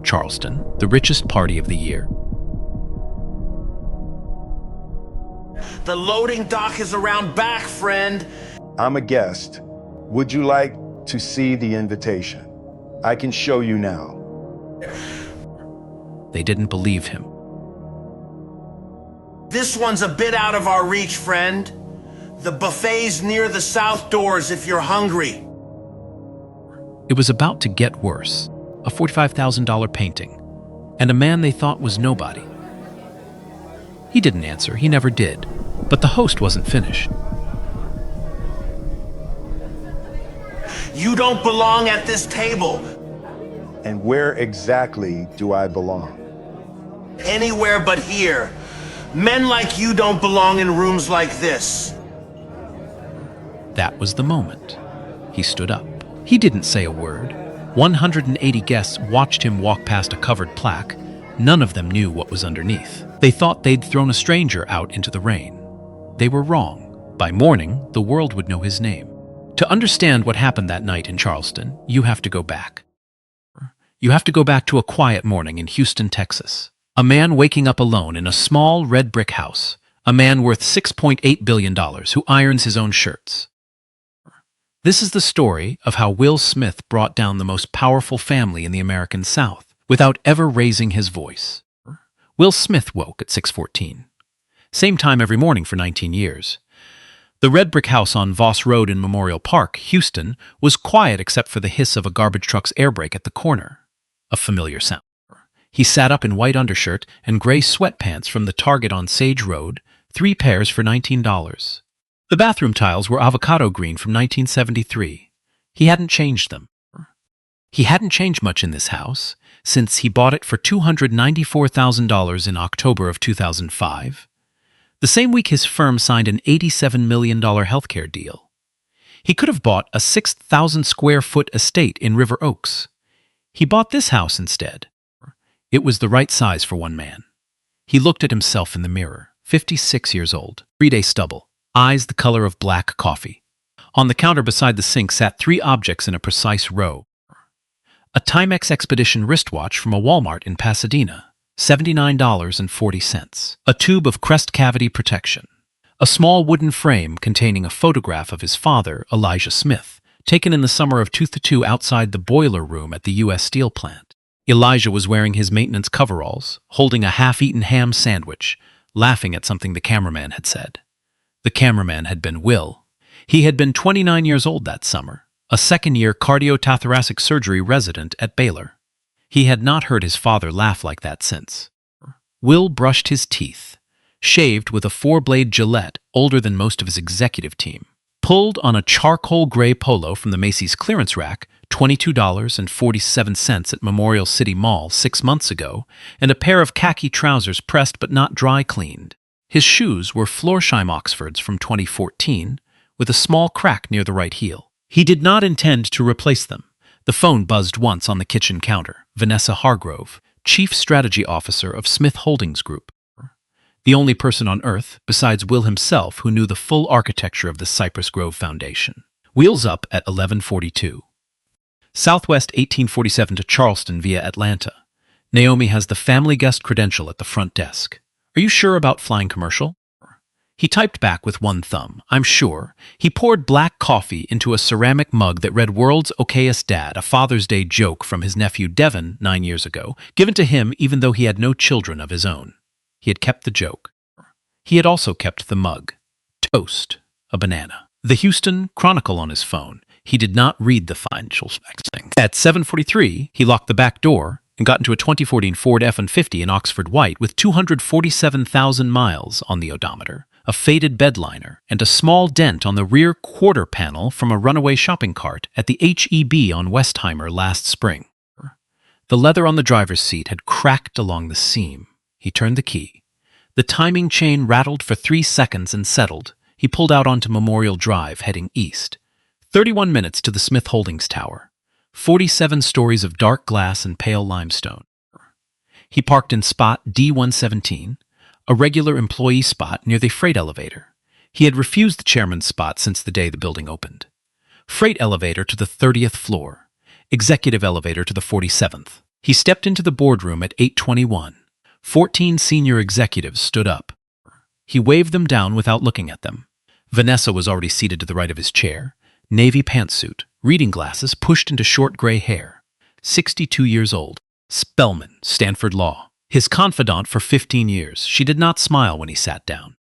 Charleston, the richest party of the year. The loading dock is around back, friend. I'm a guest. Would you like to see the invitation? I can show you now. They didn't believe him. This one's a bit out of our reach, friend. The buffet's near the south doors if you're hungry. It was about to get worse. A $45,000 painting, and a man they thought was nobody. He didn't answer, he never did, but the host wasn't finished. You don't belong at this table. And where exactly do I belong? Anywhere but here. Men like you don't belong in rooms like this. That was the moment. He stood up. He didn't say a word. 180 guests watched him walk past a covered plaque. None of them knew what was underneath. They thought they'd thrown a stranger out into the rain. They were wrong. By morning, the world would know his name. To understand what happened that night in Charleston, you have to go back. You have to go back to a quiet morning in Houston, Texas. A man waking up alone in a small red brick house. A man worth $6.8 billion who irons his own shirts. This is the story of how Will Smith brought down the most powerful family in the American South without ever raising his voice. Will Smith woke at 6:14. Same time every morning for 19 years. The red brick house on Voss Road in Memorial Park, Houston, was quiet except for the hiss of a garbage truck's air brake at the corner. A familiar sound. He sat up in white undershirt and gray sweatpants from the Target on Sage Road, 3 pairs for $19. The bathroom tiles were avocado green from 1973. He hadn't changed them. He hadn't changed much in this house since he bought it for $294,000 in October of 2005. The same week his firm signed an $87 million healthcare deal. He could have bought a 6,000 square foot estate in River Oaks. He bought this house instead. It was the right size for one man. He looked at himself in the mirror, 56 years old, 3-day stubble. Eyes the color of black coffee. On the counter beside the sink sat 3 objects in a precise row. A Timex Expedition wristwatch from a Walmart in Pasadena, $79.40. A tube of crest cavity protection. A small wooden frame containing a photograph of his father, Elijah Smith, taken in the summer of 2002 outside the boiler room at the U.S. Steel plant. Elijah was wearing his maintenance coveralls, holding a half-eaten ham sandwich, laughing at something the cameraman had said. The cameraman had been Will. He had been 29 years old that summer, a second-year cardiothoracic surgery resident at Baylor. He had not heard his father laugh like that since. Will brushed his teeth, shaved with a 4-blade Gillette older than most of his executive team, pulled on a charcoal gray polo from the Macy's clearance rack, $22.47 at Memorial City Mall 6 months ago, and a pair of khaki trousers pressed but not dry cleaned. His shoes were Florsheim Oxfords from 2014, with a small crack near the right heel. He did not intend to replace them. The phone buzzed once on the kitchen counter. Vanessa Hargrove, Chief Strategy Officer of Smith Holdings Group. The only person on earth, besides Will himself, who knew the full architecture of the Cypress Grove Foundation. Wheels up at 11:42. Southwest 1847 to Charleston via Atlanta. Naomi has the family guest credential at the front desk. Are you sure about flying commercial? He typed back with one thumb. I'm sure. He poured black coffee into a ceramic mug that read World's Okayest Dad, a Father's Day joke from his nephew Devin 9 years ago, given to him even though he had no children of his own. He had kept the joke. He had also kept the mug. Toast. A banana. The Houston Chronicle on his phone. He did not read the financial specs. At 7:43, he locked the back door and got into a 2014 Ford F-150 in Oxford White with 247,000 miles on the odometer, a faded bedliner, and a small dent on the rear quarter panel from a runaway shopping cart at the H-E-B on Westheimer last spring. The leather on the driver's seat had cracked along the seam. He turned the key. The timing chain rattled for 3 seconds and settled. He pulled out onto Memorial Drive, heading east. 31 minutes to the Smith Holdings Tower. 47 stories of dark glass and pale limestone. He parked in spot D117, a regular employee spot near the freight elevator. He had refused the chairman's spot since the day the building opened. Freight elevator to the 30th floor. Executive elevator to the 47th. He stepped into the boardroom at 8:21. 14 senior executives stood up. He waved them down without looking at them. Vanessa was already seated to the right of his chair, navy pantsuit, reading glasses pushed into short gray hair. 62 years old. Spellman, Stanford Law. His confidant for 15 years. She did not smile when he sat down.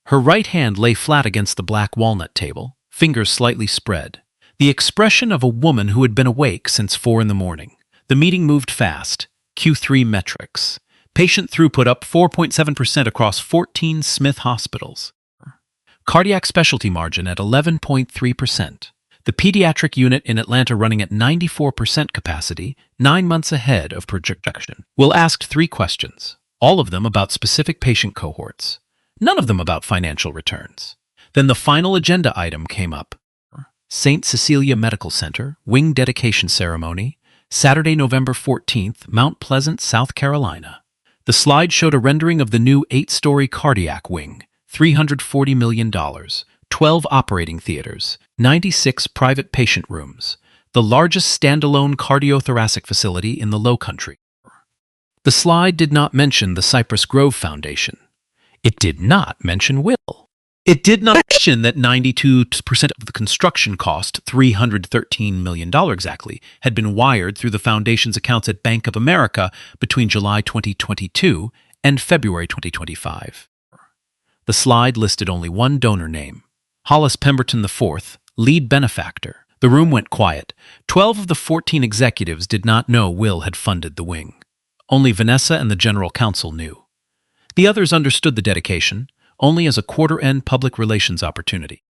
Her right hand lay flat against the black walnut table, fingers slightly spread. The expression of a woman who had been awake since 4 in the morning. The meeting moved fast. Q3 metrics. Patient throughput up 4.7% across 14 Smith hospitals. Cardiac specialty margin at 11.3%. The pediatric unit in Atlanta running at 94% capacity, 9 months ahead of projection. Will asked 3 questions, all of them about specific patient cohorts. None of them about financial returns. Then the final agenda item came up. St. Cecilia Medical Center, wing dedication ceremony, Saturday, November 14th, Mount Pleasant, South Carolina. The slide showed a rendering of the new 8-story cardiac wing, $340 million, 12 operating theaters, 96 private patient rooms, the largest standalone cardiothoracic facility in the Lowcountry. The slide did not mention the Cypress Grove Foundation. It did not mention Will. It did not mention that 92% of the construction cost, $313 million exactly, had been wired through the foundation's accounts at Bank of America between July 2022 and February 2025. The slide listed only one donor name, Hollis Pemberton IV, lead benefactor. The room went quiet. 12 of the 14 executives did not know Will had funded the wing. Only Vanessa and the general counsel knew. The others understood the dedication, only as a quarter-end public relations opportunity.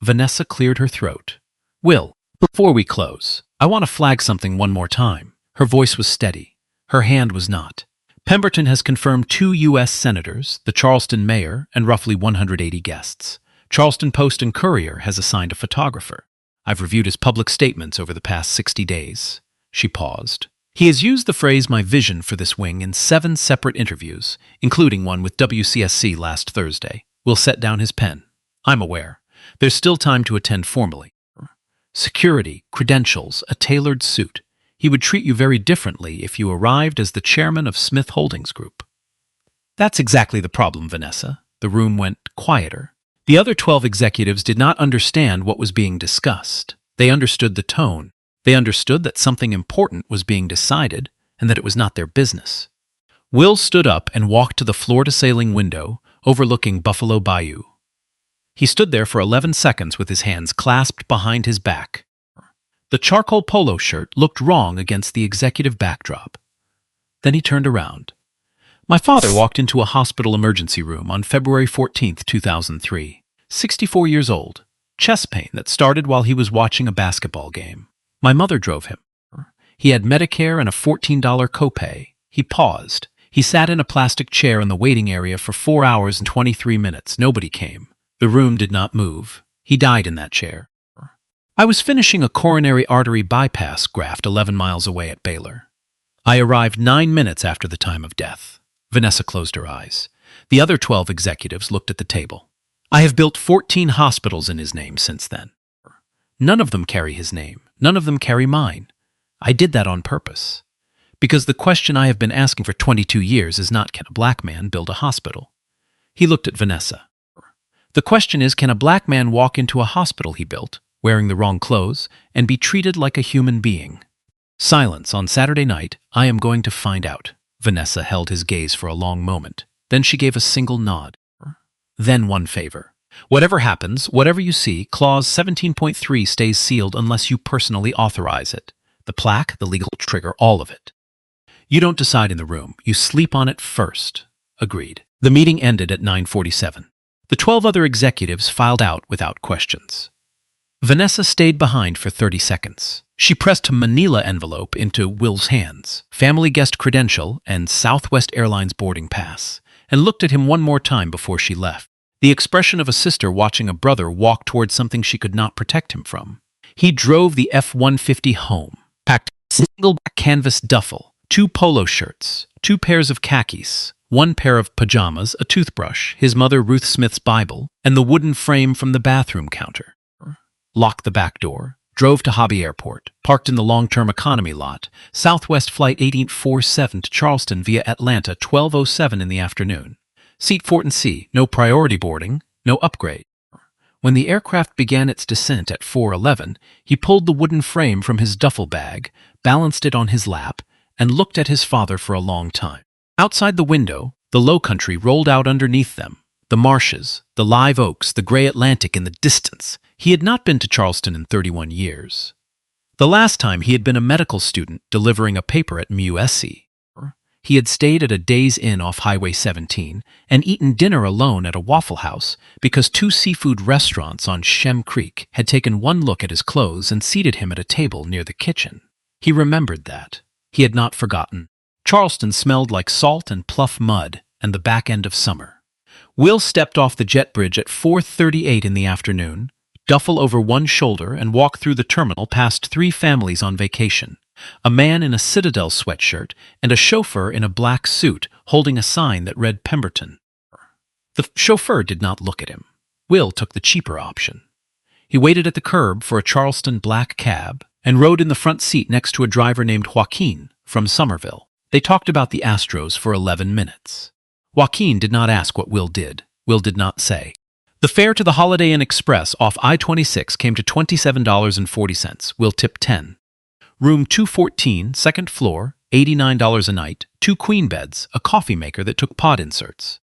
Vanessa cleared her throat. Will, before we close, I want to flag something one more time. Her voice was steady. Her hand was not. Pemberton has confirmed 2 U.S. senators, the Charleston mayor, and roughly 180 guests. Charleston Post and Courier has assigned a photographer. I've reviewed his public statements over the past 60 days. She paused. He has used the phrase "my vision" for this wing in 7 separate interviews, including one with WCSC last Thursday. Will set down his pen. I'm aware. There's still time to attend formally. Security, credentials, a tailored suit. He would treat you very differently if you arrived as the chairman of Smith Holdings Group. That's exactly the problem, Vanessa. The room went quieter. The other 12 executives did not understand what was being discussed. They understood the tone. They understood that something important was being decided and that it was not their business. Will stood up and walked to the floor-to-ceiling window overlooking Buffalo Bayou. He stood there for 11 seconds with his hands clasped behind his back. The charcoal polo shirt looked wrong against the executive backdrop. Then he turned around. My father walked into a hospital emergency room on February 14, 2003. 64 years old. Chest pain that started while he was watching a basketball game. My mother drove him. He had Medicare and a $14 copay. He paused. He sat in a plastic chair in the waiting area for 4 hours and 23 minutes. Nobody came. The room did not move. He died in that chair. I was finishing a coronary artery bypass graft 11 miles away at Baylor. I arrived 9 minutes after the time of death. Vanessa closed her eyes. The other 12 executives looked at the table. I have built 14 hospitals in his name since then. None of them carry his name. None of them carry mine. I did that on purpose. Because the question I have been asking for 22 years is not, can a black man build a hospital? He looked at Vanessa. The question is, can a black man walk into a hospital he built, wearing the wrong clothes, and be treated like a human being? Silence on Saturday night. I am going to find out. Vanessa held his gaze for a long moment. Then she gave a single nod. Then one favor. Whatever happens, whatever you see, Clause 17.3 stays sealed unless you personally authorize it. The plaque, the legal trigger, all of it. You don't decide in the room. You sleep on it first. Agreed. The meeting ended at 9:47. The 12 other executives filed out without questions. Vanessa stayed behind for 30 seconds. She pressed a manila envelope into Will's hands, family guest credential and Southwest Airlines boarding pass, and looked at him one more time before she left. The expression of a sister watching a brother walk towards something she could not protect him from. He drove the F-150 home, packed a single black canvas duffel, 2 polo shirts, 2 pairs of khakis, 1 pair of pajamas, a toothbrush, his mother Ruth Smith's Bible, and the wooden frame from the bathroom counter. Locked the back door, drove to Hobby Airport, parked in the long-term economy lot, Southwest Flight 1847 to Charleston via Atlanta 12:07 in the afternoon. Seat 4 and C, no priority boarding, no upgrade. When the aircraft began its descent at 4:11, he pulled the wooden frame from his duffel bag, balanced it on his lap, and looked at his father for a long time. Outside the window, the Lowcountry rolled out underneath them. The marshes, the live oaks, the gray Atlantic in the distance. He had not been to Charleston in 31 years. The last time he had been a medical student delivering a paper at MUSC. He had stayed at a Days Inn off Highway 17 and eaten dinner alone at a Waffle House because 2 seafood restaurants on Shem Creek had taken one look at his clothes and seated him at a table near the kitchen. He remembered that. He had not forgotten. Charleston smelled like salt and pluff mud and the back end of summer. Will stepped off the jet bridge at 4:38 in the afternoon, duffel over one shoulder, and walked through the terminal past 3 families on vacation. A man in a Citadel sweatshirt and a chauffeur in a black suit holding a sign that read Pemberton. The chauffeur did not look at him. Will took the cheaper option. He waited at the curb for a Charleston black cab and rode in the front seat next to a driver named Joaquin from Somerville. They talked about the Astros for 11 minutes. Joaquin did not ask what Will did. Will did not say. The fare to the Holiday Inn Express off I-26 came to $27.40. Will tipped 10. Room 214, second floor, $89 a night, 2 queen beds, a coffee maker that took pod inserts.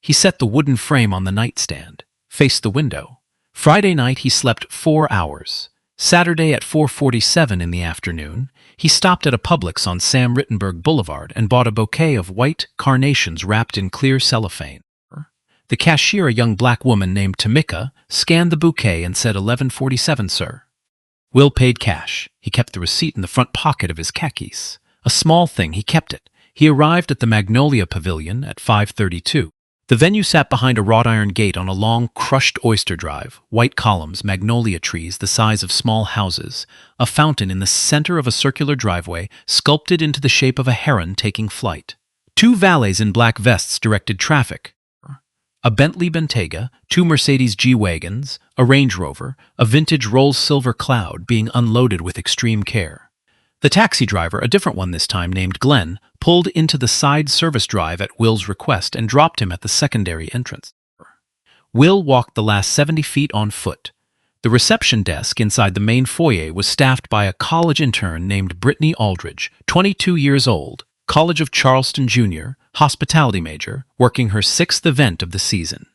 He set the wooden frame on the nightstand, faced the window. Friday night he slept 4 hours. Saturday at 4:47 in the afternoon, he stopped at a Publix on Sam Rittenberg Boulevard and bought a bouquet of white carnations wrapped in clear cellophane. The cashier, a young black woman named Tamika, scanned the bouquet and said, "11:47, sir." Will paid cash. He kept the receipt in the front pocket of his khakis. A small thing, he kept it. He arrived at the Magnolia Pavilion at 5:32. The venue sat behind a wrought iron gate on a long, crushed oyster drive, white columns, magnolia trees the size of small houses, a fountain in the center of a circular driveway sculpted into the shape of a heron taking flight. 2 valets in black vests directed traffic. A Bentley Bentayga, 2 Mercedes G-Wagons, a Range Rover, a vintage Rolls Silver Cloud being unloaded with extreme care. The taxi driver, a different one this time named Glenn, pulled into the side service drive at Will's request and dropped him at the secondary entrance. Will walked the last 70 feet on foot. The reception desk inside the main foyer was staffed by a college intern named Brittany Aldridge, 22 years old, College of Charleston Jr., hospitality major, working her 6th event of the season.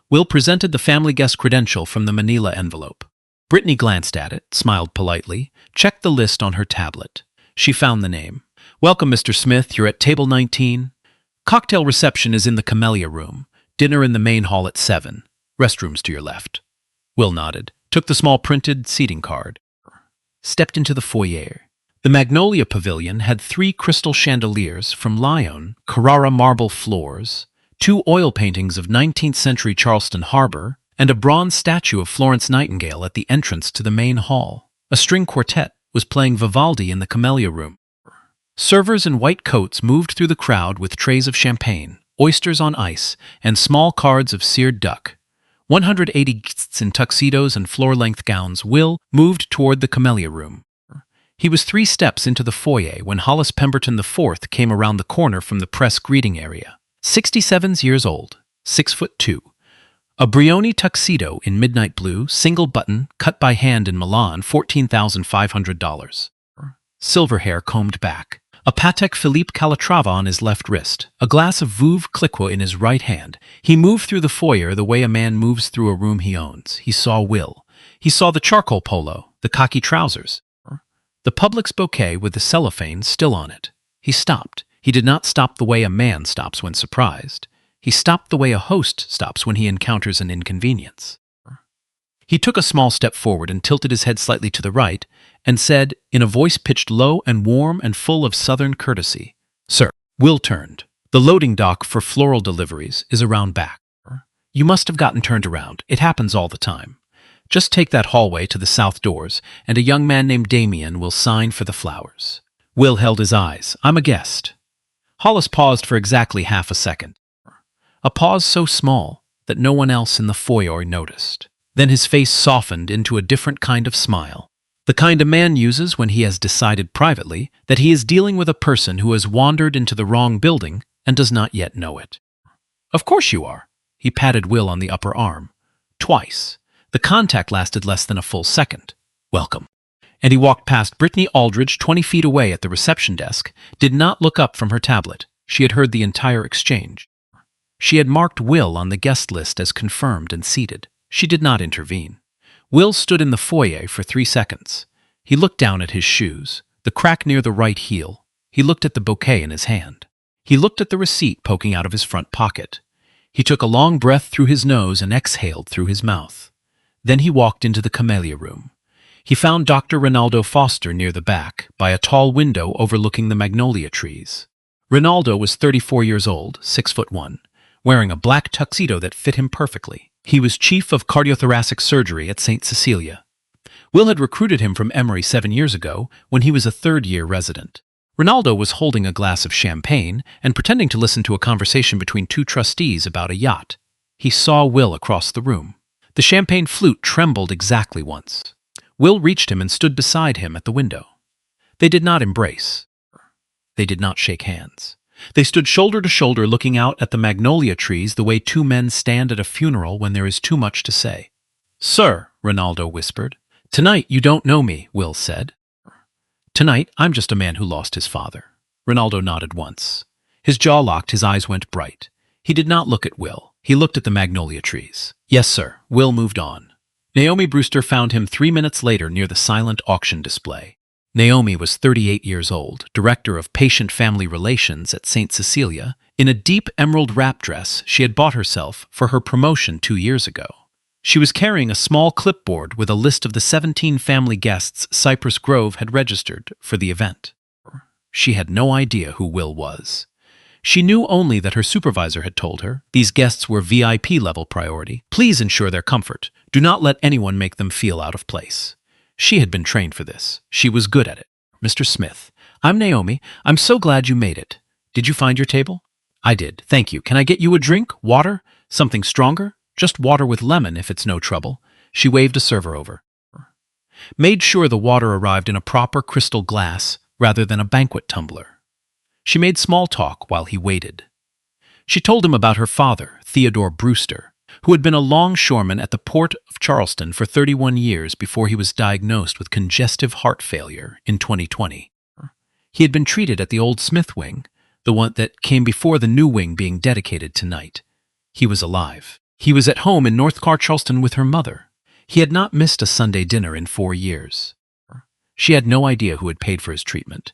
Will presented the family guest credential from the manila envelope. Brittany glanced at it, smiled politely, checked the list on her tablet. She found the name. "Welcome, Mr. Smith. You're at table 19. Cocktail reception is in the Camellia Room. Dinner in the main hall at 7. Restrooms to your left." Will nodded, took the small printed seating card, stepped into the foyer. The Magnolia Pavilion had 3 crystal chandeliers from Lyon, Carrara marble floors, 2 oil paintings of 19th century Charleston Harbor, and a bronze statue of Florence Nightingale at the entrance to the main hall. A string quartet was playing Vivaldi in the Camellia Room. Servers in white coats moved through the crowd with trays of champagne, oysters on ice, and small cards of seared duck. 180 guests in tuxedos and floor-length gowns. Will moved toward the Camellia Room. He was 3 steps into the foyer when Hollis Pemberton IV came around the corner from the press greeting area. 67 years old, 6'2". A Brioni tuxedo in midnight blue, single button, cut by hand in Milan, $14,500. Silver hair combed back. A Patek Philippe Calatrava on his left wrist. A glass of Veuve Clicquot in his right hand. He moved through the foyer the way a man moves through a room he owns. He saw Will. He saw the charcoal polo, the khaki trousers, the Publix bouquet with the cellophane still on it. He stopped. He did not stop the way a man stops when surprised. He stopped the way a host stops when he encounters an inconvenience. He took a small step forward and tilted his head slightly to the right and said, in a voice pitched low and warm and full of southern courtesy, "Sir." Will turned. "The loading dock for floral deliveries is around back. You must have gotten turned around. It happens all the time. Just take that hallway to the south doors, and a young man named Damien will sign for the flowers." Will held his eyes. "I'm a guest." Hollis paused for exactly half a second. A pause so small that no one else in the foyer noticed. Then his face softened into a different kind of smile. The kind a man uses when he has decided privately that he is dealing with a person who has wandered into the wrong building and does not yet know it. Of course you are. He patted Will on the upper arm. Twice. The contact lasted less than a full second. Welcome. And he walked past Brittany Aldridge 20 feet away at the reception desk, did not look up from her tablet. She had heard the entire exchange. She had marked Will on the guest list as confirmed and seated. She did not intervene. Will stood in the foyer for 3 seconds. He looked down at his shoes, the crack near the right heel. He looked at the bouquet in his hand. He looked at the receipt poking out of his front pocket. He took a long breath through his nose and exhaled through his mouth. Then he walked into the camellia room. He found Dr. Ronaldo Foster near the back, by a tall window overlooking the magnolia trees. Ronaldo was 34 years old, 6'1", wearing a black tuxedo that fit him perfectly. He was chief of cardiothoracic surgery at St. Cecilia. Will had recruited him from Emory 7 years ago when he was a third-year resident. Ronaldo was holding a glass of champagne and pretending to listen to a conversation between 2 trustees about a yacht. He saw Will across the room. The champagne flute trembled exactly once. Will reached him and stood beside him at the window. They did not embrace. They did not shake hands. They stood shoulder to shoulder looking out at the magnolia trees the way 2 men stand at a funeral when there is too much to say. "Sir," Ronaldo whispered. "Tonight you don't know me," Will said. "Tonight I'm just a man who lost his father." Ronaldo nodded once. His jaw locked, his eyes went bright. He did not look at Will. He looked at the magnolia trees. "Yes, sir." Will moved on. Naomi Brewster found him 3 minutes later near the silent auction display. Naomi was 38 years old, director of patient family relations at St. Cecilia. In a deep emerald wrap dress she had bought herself for her promotion 2 years ago. She was carrying a small clipboard with a list of the 17 family guests Cypress Grove had registered for the event. She had no idea who Will was. She knew only that her supervisor had told her these guests were VIP-level priority. Please ensure their comfort. Do not let anyone make them feel out of place. She had been trained for this. She was good at it. "Mr. Smith, I'm Naomi. I'm so glad you made it. Did you find your table?" "I did. Thank you. Can I get you a drink? Water? Something stronger? Just water with lemon if it's no trouble." She waved a server over. Made sure the water arrived in a proper crystal glass rather than a banquet tumbler. She made small talk while he waited. She told him about her father, Theodore Brewster, who had been a longshoreman at the port of Charleston for 31 years before he was diagnosed with congestive heart failure in 2020. He had been treated at the old Smith wing, the one that came before the new wing being dedicated tonight. He was alive. He was at home in North Charleston with her mother. He had not missed a Sunday dinner in 4 years. She had no idea who had paid for his treatment.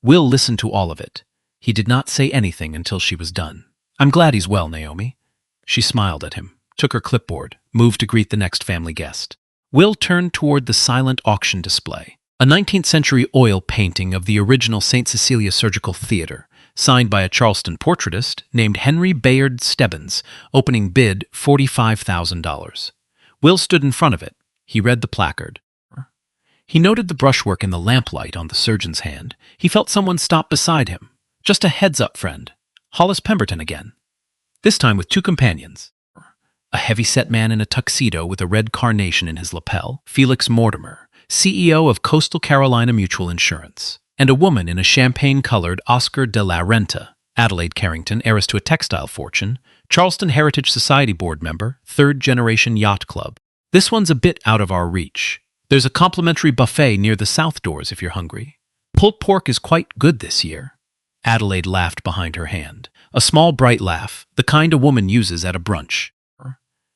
Will listened to all of it. He did not say anything until she was done. "I'm glad he's well, Naomi." She smiled at him, took her clipboard, moved to greet the next family guest. Will turned toward the silent auction display, a 19th-century oil painting of the original St. Cecilia Surgical Theater, signed by a Charleston portraitist named Henry Bayard Stebbins, opening bid $45,000. Will stood in front of it. He read the placard. He noted the brushwork in the lamplight on the surgeon's hand. He felt someone stop beside him. "Just a heads-up, friend. Hollis Pemberton again." This time with 2 companions. A heavy-set man in a tuxedo with a red carnation in his lapel, Felix Mortimer, CEO of Coastal Carolina Mutual Insurance, and a woman in a champagne-colored Oscar de la Renta, Adelaide Carrington, heiress to a textile fortune, Charleston Heritage Society board member, 3rd-generation yacht club. "This one's a bit out of our reach. There's a complimentary buffet near the south doors if you're hungry. Pulled pork is quite good this year." Adelaide laughed behind her hand, a small bright laugh, the kind a woman uses at a brunch.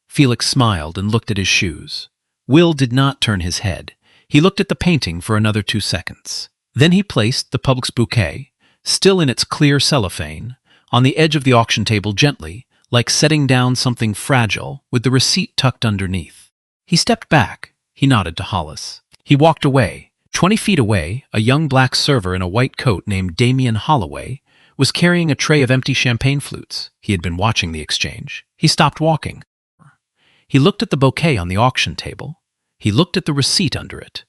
Felix smiled and looked at his shoes. Will did not turn his head. He looked at the painting for another 2 seconds. Then he placed the Publix bouquet, still in its clear cellophane, on the edge of the auction table gently, like setting down something fragile with the receipt tucked underneath. He stepped back. He nodded to Hollis. He walked away. 20 feet away, a young black server in a white coat named Damian Holloway was carrying a tray of empty champagne flutes. He had been watching the exchange. He stopped walking. He looked at the bouquet on the auction table. He looked at the receipt under it.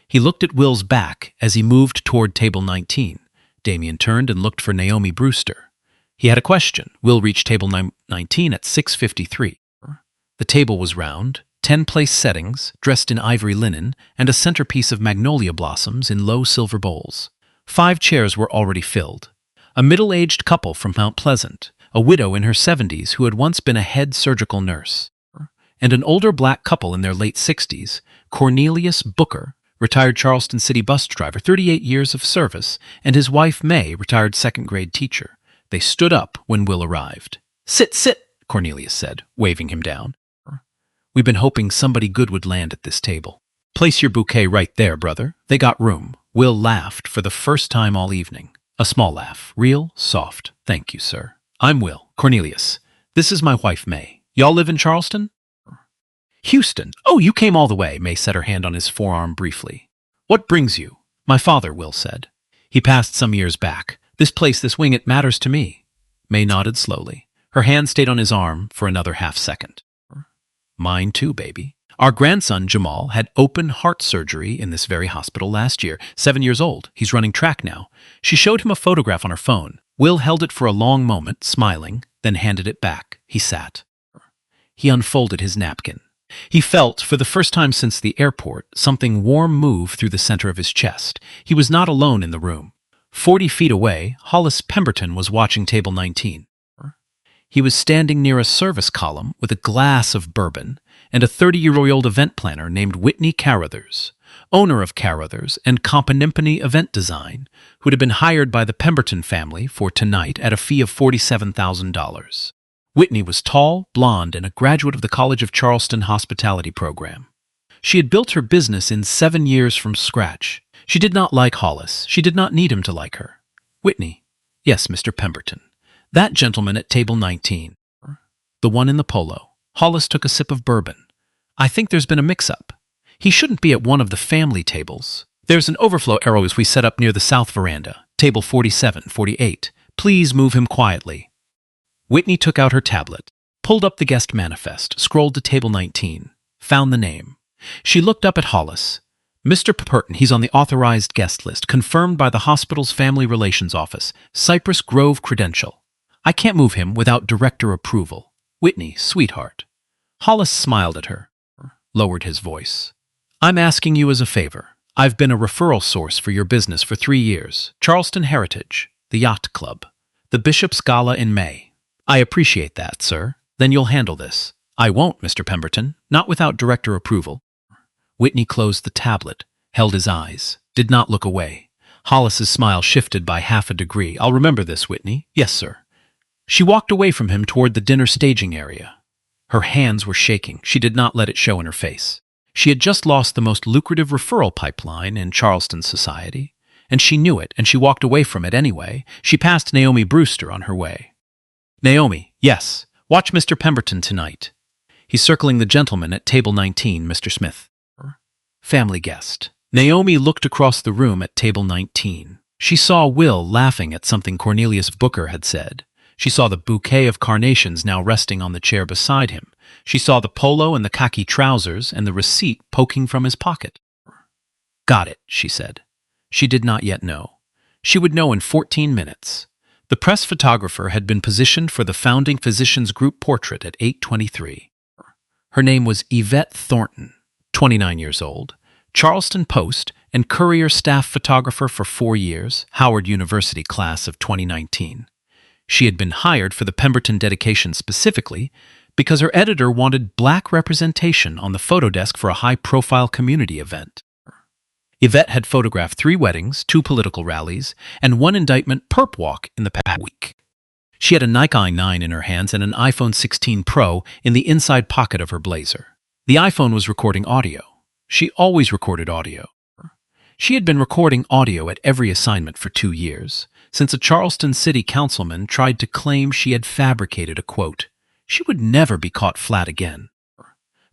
He looked at Will's back as he moved toward table 19. Damian turned and looked for Naomi Brewster. He had a question. Will reached table 19 at 6:53. The table was round, 10-place settings, dressed in ivory linen, and a centerpiece of magnolia blossoms in low silver bowls. 5 chairs were already filled. A middle-aged couple from Mount Pleasant, a widow in her 70s who had once been a head surgical nurse, and an older black couple in their late 60s, Cornelius Booker, retired Charleston City bus driver, 38 years of service, and his wife May, retired second-grade teacher. They stood up when Will arrived. "Sit, sit," Cornelius said, waving him down. "We've been hoping somebody good would land at this table." "Place your bouquet right there, brother. They got room." Will laughed for the first time all evening. A small laugh, real, soft. "Thank you, sir. I'm Will. Cornelius. This is my wife, May. Y'all live in Charleston?" "Houston. Oh, you came all the way." May set her hand on his forearm briefly. "What brings you?" "My father," Will said. "He passed some years back. This place, this wing, it matters to me." May nodded slowly. Her hand stayed on his arm for another half-second. "Mine too, baby. Our grandson, Jamal, had open heart surgery in this very hospital last year. 7 years old. He's running track now." She showed him a photograph on her phone. Will held it for a long moment, smiling, then handed it back. He sat. He unfolded his napkin. He felt, for the first time since the airport, something warm move through the center of his chest. He was not alone in the room. 40 feet away, Hollis Pemberton was watching table 19. He was standing near a service column with a glass of bourbon and a 30-year-old event planner named Whitney Carruthers, owner of Carruthers and Companimpany Event Design, who had been hired by the Pemberton family for tonight at a fee of $47,000. Whitney was tall, blonde, and a graduate of the College of Charleston hospitality program. She had built her business in 7 years from scratch. She did not like Hollis. She did not need him to like her. "Whitney." "Yes, Mr. Pemberton." "That gentleman at table 19. The one in the polo." Hollis took a sip of bourbon. "I think there's been a mix-up. He shouldn't be at one of the family tables. There's an overflow arrow as we set up near the south veranda, table 47, 48. Please move him quietly." Whitney took out her tablet, pulled up the guest manifest, scrolled to table 19, found the name. She looked up at Hollis. "Mr. Pemberton, he's on the authorized guest list, confirmed by the hospital's family relations office, Cypress Grove credential. I can't move him without director approval." "Whitney, sweetheart." Hollis smiled at her, lowered his voice. "I'm asking you as a favor. I've been a referral source for your business for 3 years. Charleston Heritage, the Yacht Club, the Bishop's Gala in May. I appreciate that, sir. Then you'll handle this." "I won't, Mr. Pemberton, not without director approval." Whitney closed the tablet, held his eyes, did not look away. Hollis's smile shifted by half a degree. "I'll remember this, Whitney." "Yes, sir." She walked away from him toward the dinner staging area. Her hands were shaking. She did not let it show in her face. She had just lost the most lucrative referral pipeline in Charleston society, and she knew it, and she walked away from it anyway. She passed Naomi Brewster on her way. "Naomi, yes. Watch Mr. Pemberton tonight. He's circling the gentleman at table 19, Mr. Smith." Family guest. Naomi looked across the room at table 19. She saw Will laughing at something Cornelius Booker had said. She saw the bouquet of carnations now resting on the chair beside him. She saw the polo and the khaki trousers and the receipt poking from his pocket. "Got it," she said. She did not yet know. She would know in 14 minutes. The press photographer had been positioned for the founding physicians group portrait at 8:23. Her name was Yvette Thornton, 29 years old, Charleston Post and Courier staff photographer for 4 years, Howard University class of 2019. She had been hired for the Pemberton dedication specifically because her editor wanted black representation on the photo desk for a high-profile community event. Yvette had photographed 3 weddings, 2 political rallies, and 1 indictment perp walk in the past week. She had a Nike i9 in her hands and an iPhone 16 Pro in the inside pocket of her blazer. The iPhone was recording audio. She always recorded audio. She had been recording audio at every assignment for 2 years, since a Charleston city councilman tried to claim she had fabricated a quote. She would never be caught flat again.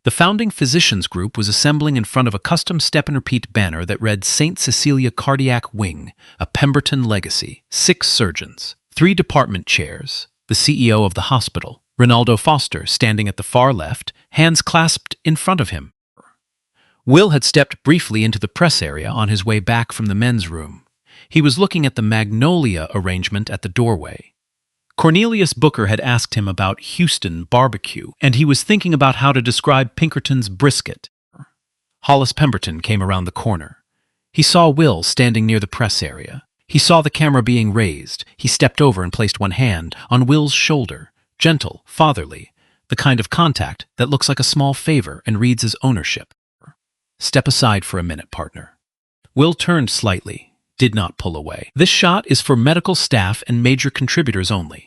The founding physicians group was assembling in front of a custom step-and-repeat banner that read St. Cecilia Cardiac Wing, a Pemberton legacy, 6 surgeons, 3 department chairs, the CEO of the hospital, Ronaldo Foster, standing at the far left, hands clasped in front of him. Will had stepped briefly into the press area on his way back from the men's room. He was looking at the Magnolia arrangement at the doorway. Cornelius Booker had asked him about Houston barbecue, and he was thinking about how to describe Pinkerton's brisket. Hollis Pemberton came around the corner. He saw Will standing near the press area. He saw the camera being raised. He stepped over and placed one hand on Will's shoulder, gentle, fatherly, the kind of contact that looks like a small favor and reads as ownership. "Step aside for a minute, partner." Will turned slightly, did not pull away. "This shot is for medical staff and major contributors only.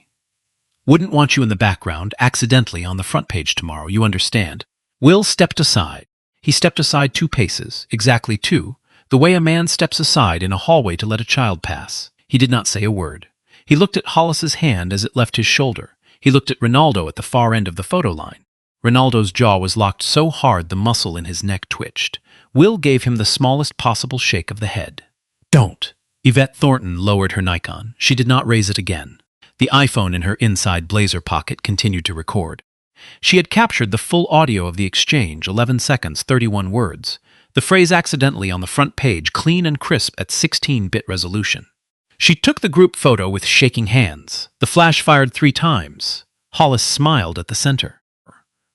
Wouldn't want you in the background, accidentally on the front page tomorrow, you understand." Will stepped aside. He stepped aside 2 paces, exactly 2, the way a man steps aside in a hallway to let a child pass. He did not say a word. He looked at Hollis's hand as it left his shoulder. He looked at Ronaldo at the far end of the photo line. Ronaldo's jaw was locked so hard the muscle in his neck twitched. Will gave him the smallest possible shake of the head. "Don't." Yvette Thornton lowered her Nikon. She did not raise it again. The iPhone in her inside blazer pocket continued to record. She had captured the full audio of the exchange, 11 seconds, 31 words. The phrase accidentally on the front page, clean and crisp at 16-bit resolution. She took the group photo with shaking hands. The flash fired 3 times. Hollis smiled at the center.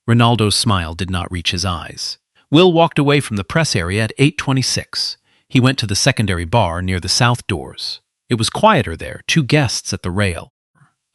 Ronaldo's smile did not reach his eyes. Will walked away from the press area at 8:26. He went to the secondary bar near the south doors. It was quieter there, 2 guests at the rail.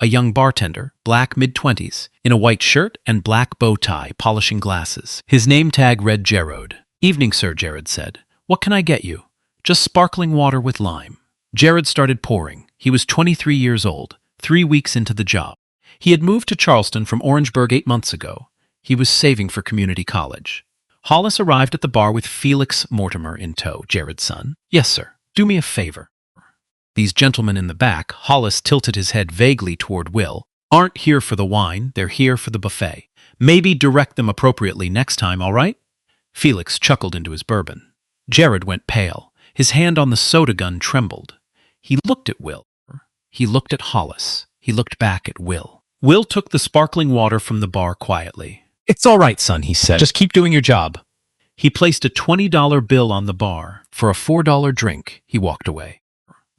A young bartender, black mid-20s, in a white shirt and black bow tie, polishing glasses. His name tag read Jared. "Evening, sir," Jared said. "What can I get you?" "Just sparkling water with lime." Jared started pouring. He was 23 years old, 3 weeks into the job. He had moved to Charleston from Orangeburg 8 months ago. He was saving for community college. Hollis arrived at the bar with Felix Mortimer in tow, Jared's son. "Yes, sir. Do me a favor." These gentlemen in the back, Hollis tilted his head vaguely toward Will, "aren't here for the wine, they're here for the buffet. Maybe direct them appropriately next time, all right?" Felix chuckled into his bourbon. Jared went pale. His hand on the soda gun trembled. He looked at Will. He looked at Hollis. He looked back at Will. Will took the sparkling water from the bar quietly. "It's all right, son," he said. "Just keep doing your job." He placed a $20 bill on the bar. For a $4 drink, he walked away.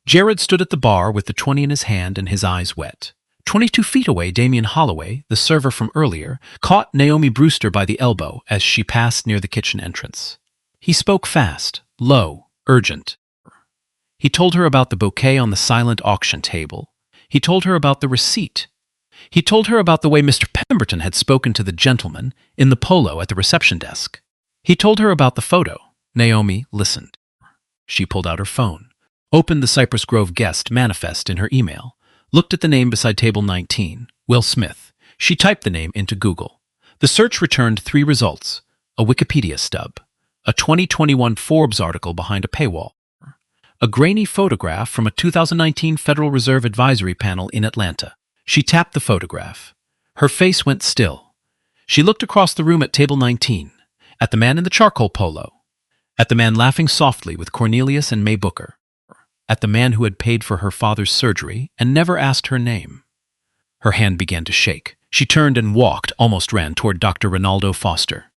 Jared stood at the bar with the 20 in his hand and his eyes wet. 22 feet away, Damian Holloway, the server from earlier, caught Naomi Brewster by the elbow as she passed near the kitchen entrance. He spoke fast, low, urgent. He told her about the bouquet on the silent auction table. He told her about the receipt. He told her about the way Mr. Pemberton had spoken to the gentleman in the polo at the reception desk. He told her about the photo. Naomi listened. She pulled out her phone, opened the Cypress Grove guest manifest in her email, looked at the name beside table 19, Will Smith. She typed the name into Google. The search returned 3 results: a Wikipedia stub, a 2021 Forbes article behind a paywall, a grainy photograph from a 2019 Federal Reserve Advisory Panel in Atlanta. She tapped the photograph. Her face went still. She looked across the room at table 19, at the man in the charcoal polo, at the man laughing softly with Cornelius and May Booker, at the man who had paid for her father's surgery and never asked her name. Her hand began to shake. She turned and walked, almost ran, toward Dr. Ronaldo Foster.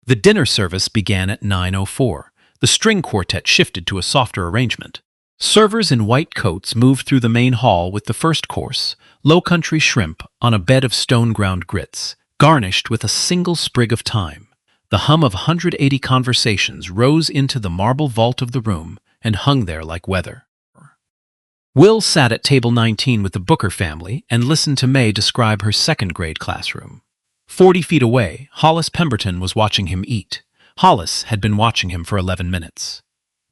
The dinner service began at 9:04. The string quartet shifted to a softer arrangement. Servers in white coats moved through the main hall with the first course, Lowcountry shrimp on a bed of stone-ground grits, garnished with a single sprig of thyme. The hum of 180 conversations rose into the marble vault of the room and hung there like weather. Will sat at table 19 with the Booker family and listened to May describe her second-grade classroom. 40 feet away, Hollis Pemberton was watching him eat. Hollis had been watching him for 11 minutes.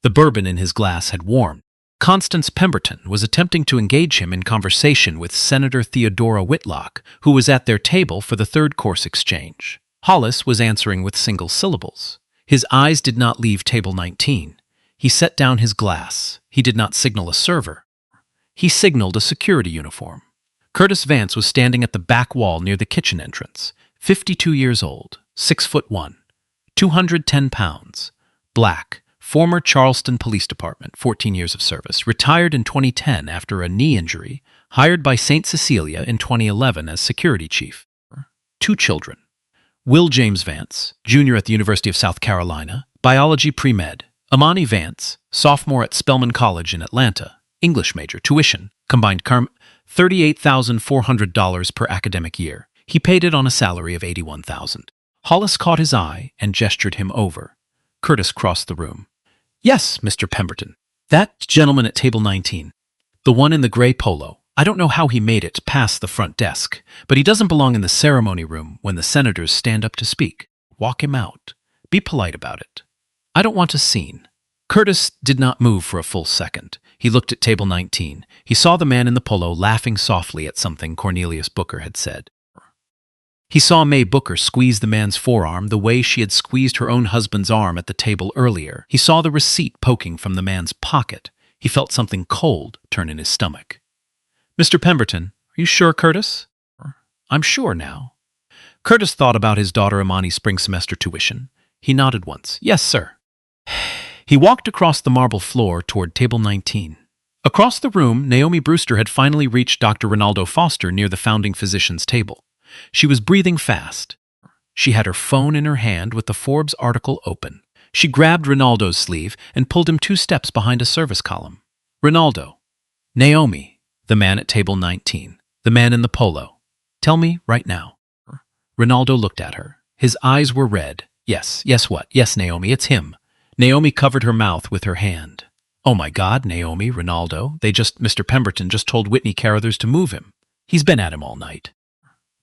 The bourbon in his glass had warmed. Constance Pemberton was attempting to engage him in conversation with Senator Theodora Whitlock, who was at their table for the third-course exchange. Hollis was answering with single syllables. His eyes did not leave table 19. He set down his glass. He did not signal a server. He signaled a security uniform. Curtis Vance was standing at the back wall near the kitchen entrance, 52 years old, 6'1", 210 pounds, black, former Charleston Police Department, 14 years of service, retired in 2010 after a knee injury, hired by St. Cecilia in 2011 as security chief. 2 children. Will James Vance, junior at the University of South Carolina, biology pre-med. Amani Vance, sophomore at Spelman College in Atlanta, English major, tuition, combined $38,400 per academic year. He paid it on a salary of $81,000. Hollis caught his eye and gestured him over. Curtis crossed the room. Yes, Mr. Pemberton. That gentleman at table 19. The one in the gray polo. I don't know how he made it past the front desk, but he doesn't belong in the ceremony room when the senators stand up to speak. Walk him out. Be polite about it. I don't want a scene. Curtis did not move for a full second. He looked at table 19. He saw the man in the polo laughing softly at something Cornelius Booker had said. He saw May Booker squeeze the man's forearm the way she had squeezed her own husband's arm at the table earlier. He saw the receipt poking from the man's pocket. He felt something cold turn in his stomach. Mr. Pemberton, are you sure, Curtis? I'm sure now. Curtis thought about his daughter Imani's spring semester tuition. He nodded once. Yes, sir. He walked across the marble floor toward table 19. Across the room, Naomi Brewster had finally reached Dr. Ronaldo Foster near the founding physician's table. She was breathing fast. She had her phone in her hand with the Forbes article open. She grabbed Ronaldo's sleeve and pulled him 2 steps behind a service column. Ronaldo. Naomi, the man at table 19, the man in the polo. Tell me right now. Ronaldo looked at her. His eyes were red. Yes what? Yes, Naomi, it's him. Naomi covered her mouth with her hand. Oh my God, Naomi, Ronaldo, Mr. Pemberton just told Whitney Carruthers to move him. He's been at him all night.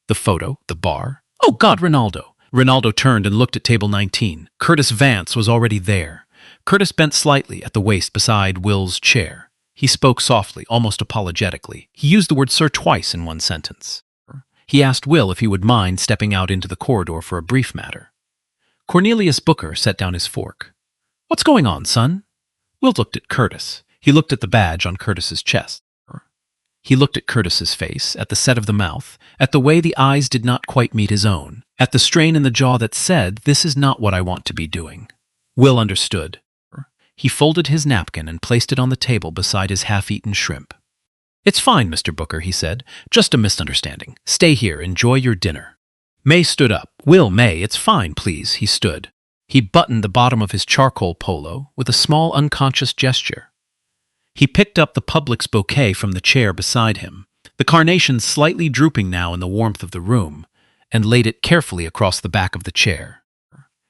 The photo, the bar. Oh God, Ronaldo. Ronaldo turned and looked at table 19. Curtis Vance was already there. Curtis bent slightly at the waist beside Will's chair. He spoke softly, almost apologetically. He used the word sir twice in one sentence. He asked Will if he would mind stepping out into the corridor for a brief matter. Cornelius Booker set down his fork. What's going on, son? Will looked at Curtis. He looked at the badge on Curtis's chest. He looked at Curtis's face, at the set of the mouth, at the way the eyes did not quite meet his own, at the strain in the jaw that said, this is not what I want to be doing. Will understood. He folded his napkin and placed it on the table beside his half-eaten shrimp. It's fine, Mr. Booker, he said. Just a misunderstanding. Stay here, enjoy your dinner. May stood up. Will, May, it's fine, please. He stood. He buttoned the bottom of his charcoal polo with a small unconscious gesture. He picked up the public's bouquet from the chair beside him, the carnations slightly drooping now in the warmth of the room, and laid it carefully across the back of the chair.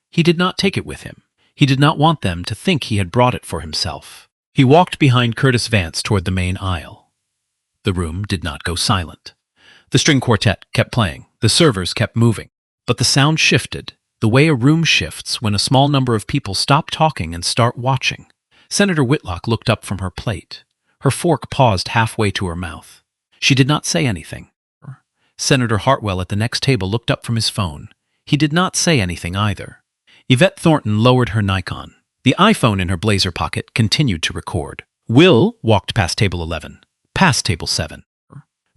He did not take it with him. He did not want them to think he had brought it for himself. He walked behind Curtis Vance toward the main aisle. The room did not go silent. The string quartet kept playing. The servers kept moving. But the sound shifted, the way a room shifts when a small number of people stop talking and start watching. Senator Whitlock looked up from her plate. Her fork paused halfway to her mouth. She did not say anything. Senator Hartwell at the next table looked up from his phone. He did not say anything either. Yvette Thornton lowered her Nikon. The iPhone in her blazer pocket continued to record. Will walked past table 11, past table 7,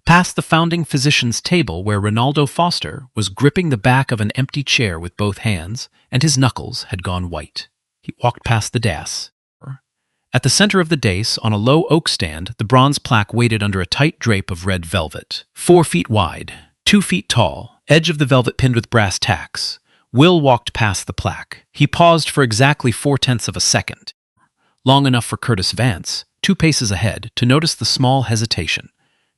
past the founding physician's table where Ronaldo Foster was gripping the back of an empty chair with both hands, and his knuckles had gone white. He walked past the dais. At the center of the dais, on a low oak stand, the bronze plaque waited under a tight drape of red velvet. 4 feet wide, 2 feet tall, edge of the velvet pinned with brass tacks. Will walked past the plaque. He paused for exactly 0.4 of a second, long enough for Curtis Vance, 2 paces ahead, to notice the small hesitation,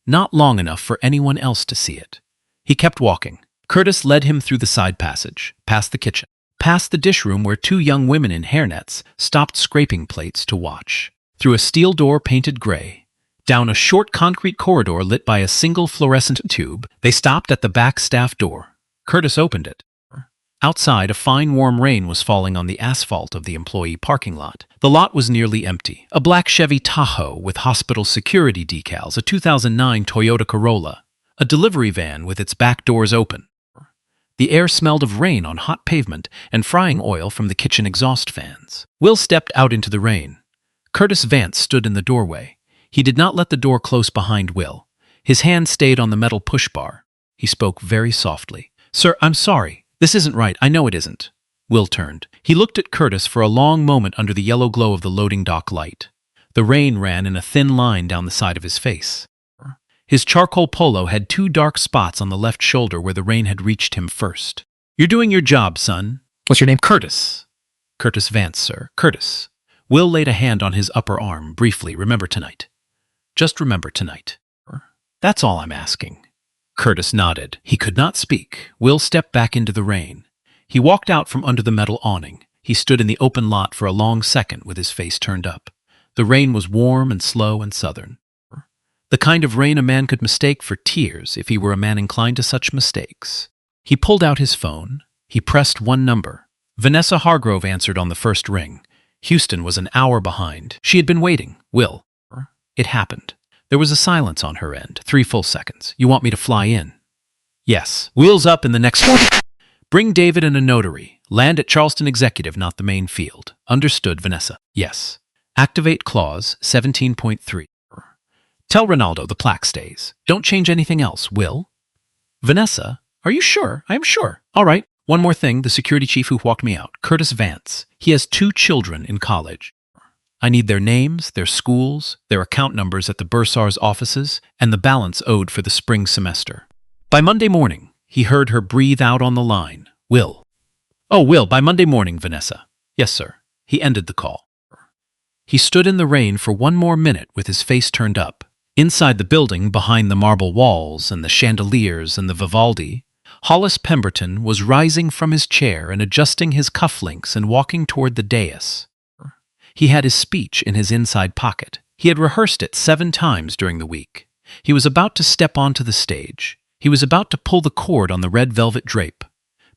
not long enough for anyone else to see it. He kept walking. Curtis led him through the side passage, past the kitchen, past the dish room where 2 young women in hairnets stopped scraping plates to watch, through a steel door painted gray, down a short concrete corridor lit by a single fluorescent tube. They stopped at the back staff door. Curtis opened it. Outside, a fine warm rain was falling on the asphalt of the employee parking lot. The lot was nearly empty. A black Chevy Tahoe with hospital security decals, a 2009 Toyota Corolla, a delivery van with its back doors open. The air smelled of rain on hot pavement and frying oil from the kitchen exhaust fans. Will stepped out into the rain. Curtis Vance stood in the doorway. He did not let the door close behind Will. His hand stayed on the metal push bar. He spoke very softly. "Sir, I'm sorry. This isn't right. I know it isn't." Will turned. He looked at Curtis for a long moment under the yellow glow of the loading dock light. The rain ran in a thin line down the side of his face. His charcoal polo had 2 dark spots on the left shoulder where the rain had reached him first. "You're doing your job, son." "What's your name?" "Curtis." "Curtis Vance, sir. Curtis." Will laid a hand on his upper arm, briefly. "Remember tonight. Just remember tonight." That's all I'm asking. Curtis nodded. He could not speak. Will stepped back into the rain. He walked out from under the metal awning. He stood in the open lot for a long second with his face turned up. The rain was warm and slow and southern. The kind of rain a man could mistake for tears if he were a man inclined to such mistakes. He pulled out his phone. He pressed one number. Vanessa Hargrove answered on the first ring. Houston was an hour behind. She had been waiting. Will. It happened. There was a silence on her end. 3 full seconds. You want me to fly in? Yes. Wheels up in the next 40. Bring David and a notary. Land at Charleston Executive, not the main field. Understood, Vanessa. Yes. Activate clause 17.3. Tell Ronaldo the plaque stays. Don't change anything else, Will. Vanessa, are you sure? I am sure. All right. One more thing, the security chief who walked me out, Curtis Vance. He has 2 children in college. I need their names, their schools, their account numbers at the bursar's offices, and the balance owed for the spring semester. By Monday morning, he heard her breathe out on the line. Will. Oh, Will, by Monday morning, Vanessa. Yes, sir. He ended the call. He stood in the rain for 1 more minute with his face turned up. Inside the building, behind the marble walls and the chandeliers and the Vivaldi, Hollis Pemberton was rising from his chair and adjusting his cufflinks and walking toward the dais. He had his speech in his inside pocket. He had rehearsed it 7 times during the week. He was about to step onto the stage. He was about to pull the cord on the red velvet drape.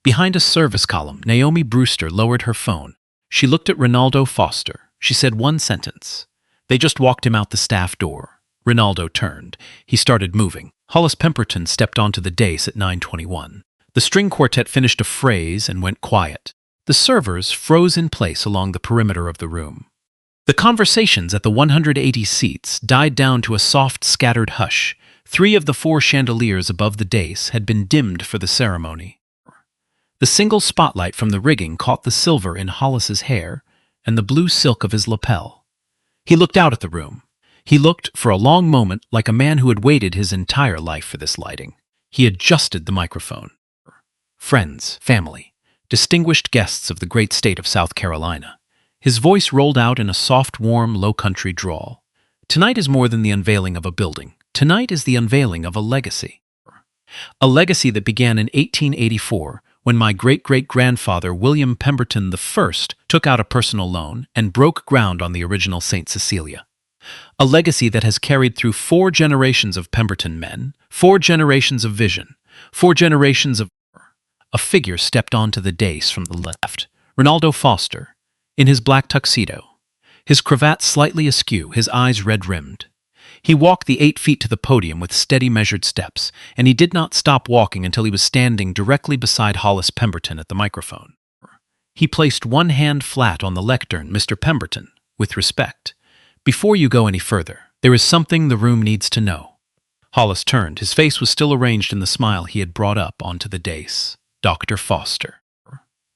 Behind a service column, Naomi Brewster lowered her phone. She looked at Ronaldo Foster. She said 1 sentence. They just walked him out the staff door. Ronaldo turned. He started moving. Hollis Pemberton stepped onto the dais at 9:21. The string quartet finished a phrase and went quiet. The servers froze in place along the perimeter of the room. The conversations at the 180 seats died down to a soft, scattered hush. 3 of the 4 chandeliers above the dais had been dimmed for the ceremony. The single spotlight from the rigging caught the silver in Hollis's hair and the blue silk of his lapel. He looked out at the room. He looked for a long moment like a man who had waited his entire life for this lighting. He adjusted the microphone. Friends, family, distinguished guests of the great state of South Carolina. His voice rolled out in a soft, warm, Lowcountry drawl. Tonight is more than the unveiling of a building. Tonight is the unveiling of a legacy. A legacy that began in 1884 when my great-great-grandfather William Pemberton I took out a personal loan and broke ground on the original St. Cecilia. A legacy that has carried through 4 generations of Pemberton men, 4 generations of vision, 4 generations of... A figure stepped onto the dais from the left. Ronaldo Foster, in his black tuxedo, his cravat slightly askew, his eyes red-rimmed. He walked the 8 feet to the podium with steady measured steps, and he did not stop walking until he was standing directly beside Hollis Pemberton at the microphone. He placed one hand flat on the lectern. Mr. Pemberton, with respect. Before you go any further, there is something the room needs to know. Hollis turned. His face was still arranged in the smile he had brought up onto the dais. Dr. Foster.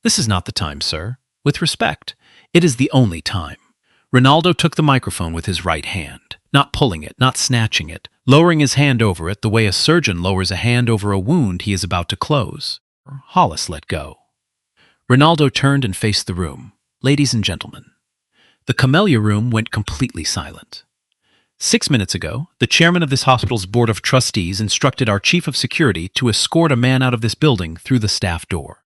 This is not the time, sir. With respect, it is the only time. Ronaldo took the microphone with his right hand, not pulling it, not snatching it, lowering his hand over it the way a surgeon lowers a hand over a wound he is about to close. Hollis let go. Ronaldo turned and faced the room. Ladies and gentlemen. The camellia room went completely silent. 6 minutes ago, the chairman of this hospital's board of trustees instructed our chief of security to escort a man out of this building through the staff door.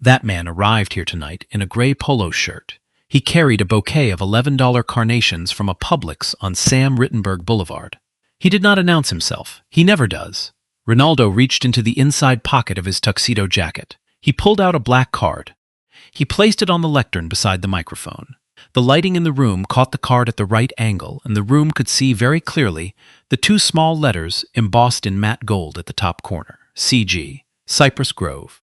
That man arrived here tonight in a gray polo shirt. He carried a bouquet of $11 carnations from a Publix on Sam Rittenberg Boulevard. He did not announce himself. He never does. Ronaldo reached into the inside pocket of his tuxedo jacket. He pulled out a black card. He placed it on the lectern beside the microphone. The lighting in the room caught the card at the right angle, and the room could see very clearly the 2 small letters embossed in matte gold at the top corner. CG, Cypress Grove.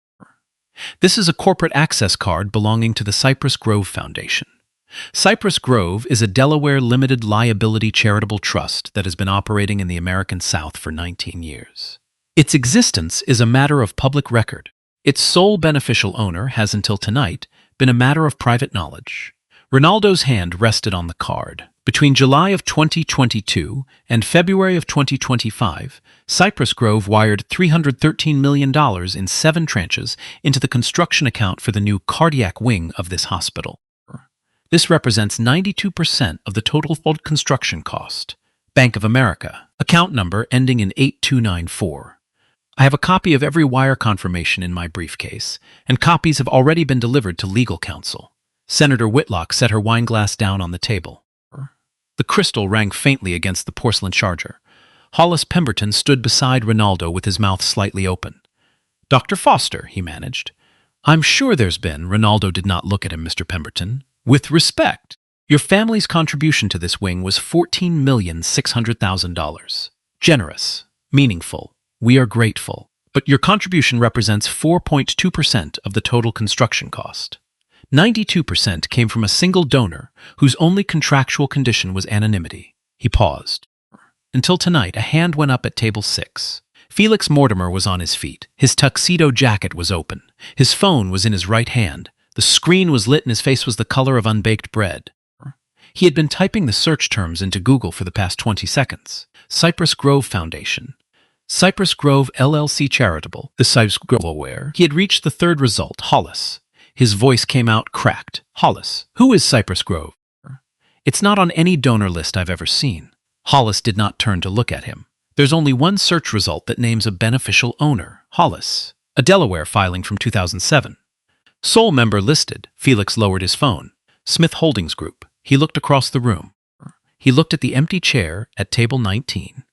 This is a corporate access card belonging to the Cypress Grove Foundation. Cypress Grove is a Delaware limited liability charitable trust that has been operating in the American South for 19 years. Its existence is a matter of public record. Its sole beneficial owner has until tonight been a matter of private knowledge. Ronaldo's hand rested on the card. Between July of 2022 and February of 2025, Cypress Grove wired $313 million in 7 tranches into the construction account for the new cardiac wing of this hospital. This represents 92% of the total construction cost. Bank of America, a account number ending in 8294. I have a copy of every wire confirmation in my briefcase, and copies have already been delivered to legal counsel. Senator Whitlock set her wineglass down on the table. The crystal rang faintly against the porcelain charger. Hollis Pemberton stood beside Ronaldo with his mouth slightly open. "Dr. Foster," he managed. "I'm sure there's been—" Ronaldo did not look at him, Mr. Pemberton. "With respect, your family's contribution to this wing was $14,600,000. Generous, meaningful. We are grateful. But your contribution represents 4.2% of the total construction cost. 92% came from a single donor whose only contractual condition was anonymity." He paused. "Until tonight, a hand went up at table 6. Felix Mortimer was on his feet. His tuxedo jacket was open. His phone was in his right hand. The screen was lit and his face was the color of unbaked bread. He had been typing the search terms into Google for the past 20 seconds. Cypress Grove Foundation. Cypress Grove LLC Charitable. The Cypress Grove aware. He had reached the third result, Hollis. His voice came out cracked. "Hollis, who is Cypress Grove?" "It's not on any donor list I've ever seen." Hollis did not turn to look at him. "There's only one search result that names a beneficial owner, Hollis. A Delaware filing from 2007. Sole member listed." Felix lowered his phone. "Smith Holdings Group." He looked across the room. He looked at the empty chair at table 19.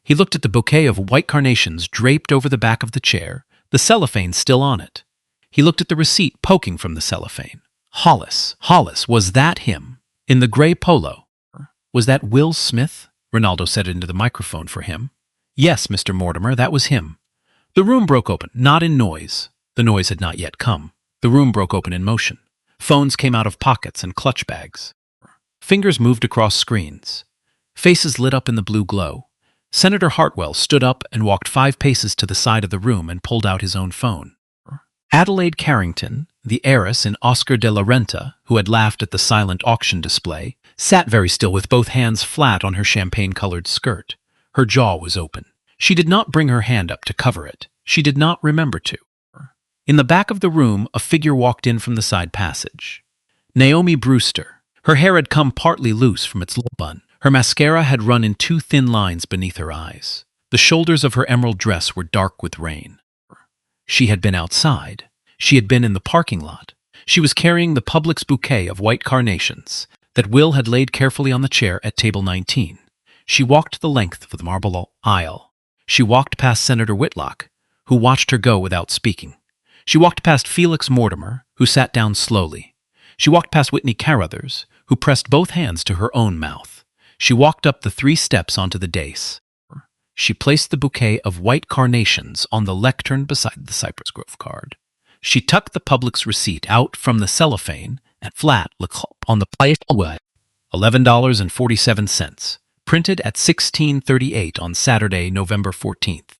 He looked at the bouquet of white carnations draped over the back of the chair, the cellophane still on it. He looked at the receipt poking from the cellophane. Hollis, was that him? In the gray polo? Was that Will Smith? Ronaldo said into the microphone for him. "Yes, Mr. Mortimer, that was him." The room broke open, not in noise. The noise had not yet come. The room broke open in motion. Phones came out of pockets and clutch bags. Fingers moved across screens. Faces lit up in the blue glow. Senator Hartwell stood up and walked 5 paces to the side of the room and pulled out his own phone. Adelaide Carrington, the heiress in Oscar de la Renta, who had laughed at the silent auction display, sat very still with both hands flat on her champagne-colored skirt. Her jaw was open. She did not bring her hand up to cover it. She did not remember to. In the back of the room, a figure walked in from the side passage. Naomi Brewster. Her hair had come partly loose from its low bun. Her mascara had run in 2 thin lines beneath her eyes. The shoulders of her emerald dress were dark with rain. She had been outside. She had been in the parking lot. She was carrying the public's bouquet of white carnations that Will had laid carefully on the chair at table 19. She walked the length of the marble aisle. She walked past Senator Whitlock, who watched her go without speaking. She walked past Felix Mortimer, who sat down slowly. She walked past Whitney Carruthers, who pressed both hands to her own mouth. She walked up the 3 steps onto the dais. She placed the bouquet of white carnations on the lectern beside the Cypress Grove card. She tucked the public's receipt out from the cellophane and flat on the plate $11.47, printed at 16:38 on Saturday, November 14th.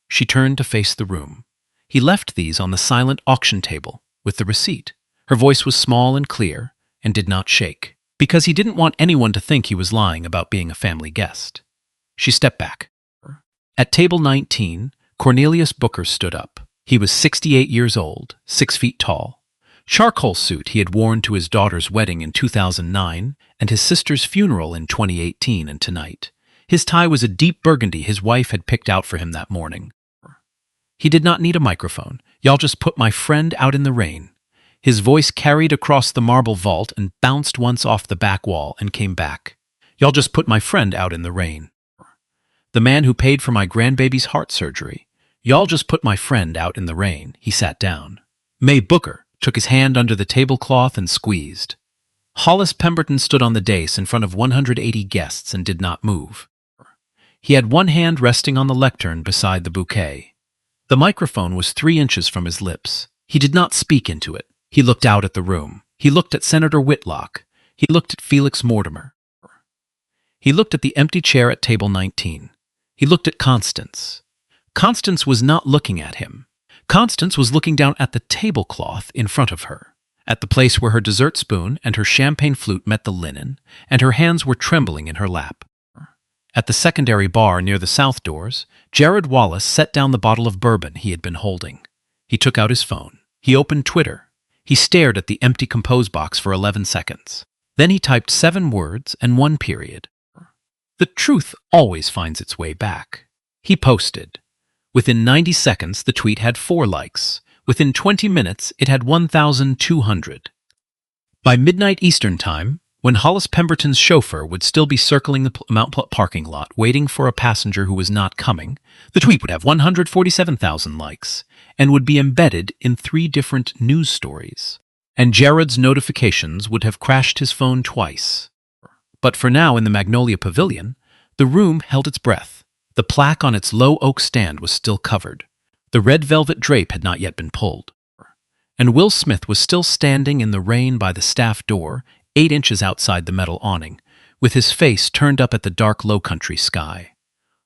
She turned to face the room. He left these on the silent auction table with the receipt. Her voice was small and clear and did not shake, because he didn't want anyone to think he was lying about being a family guest. She stepped back. At table 19, Cornelius Booker stood up. He was 68 years old, 6 feet tall. Charcoal suit he had worn to his daughter's wedding in 2009 and his sister's funeral in 2018 and tonight. His tie was a deep burgundy his wife had picked out for him that morning. He did not need a microphone. "Y'all just put my friend out in the rain." His voice carried across the marble vault and bounced once off the back wall and came back. "Y'all just put my friend out in the rain." "The man who paid for my grandbaby's heart surgery. Y'all just put my friend out in the rain." He sat down. May Booker took his hand under the tablecloth and squeezed. Hollis Pemberton stood on the dais in front of 180 guests and did not move. He had one hand resting on the lectern beside the bouquet. The microphone was 3 inches from his lips. He did not speak into it. He looked out at the room. He looked at Senator Whitlock. He looked at Felix Mortimer. He looked at the empty chair at table 19. He looked at Constance. Constance was not looking at him. Constance was looking down at the tablecloth in front of her, at the place where her dessert spoon and her champagne flute met the linen, and her hands were trembling in her lap. At the secondary bar near the south doors, Jared Wallace set down the bottle of bourbon he had been holding. He took out his phone. He opened Twitter. He stared at the empty compose box for 11 seconds. Then he typed 7 words and 1 period. The truth always finds its way back. He posted. Within 90 seconds, the tweet had 4 likes. Within 20 minutes, it had 1,200. By midnight Eastern Time, when Hollis Pemberton's chauffeur would still be circling the Mount parking lot waiting for a passenger who was not coming, the tweet would have 147,000 likes and would be embedded in 3 different news stories. And Jared's notifications would have crashed his phone twice. But for now, in the Magnolia Pavilion, the room held its breath. The plaque on its low oak stand was still covered. The red velvet drape had not yet been pulled. And Will Smith was still standing in the rain by the staff door, 8 inches outside the metal awning, with his face turned up at the dark Lowcountry sky.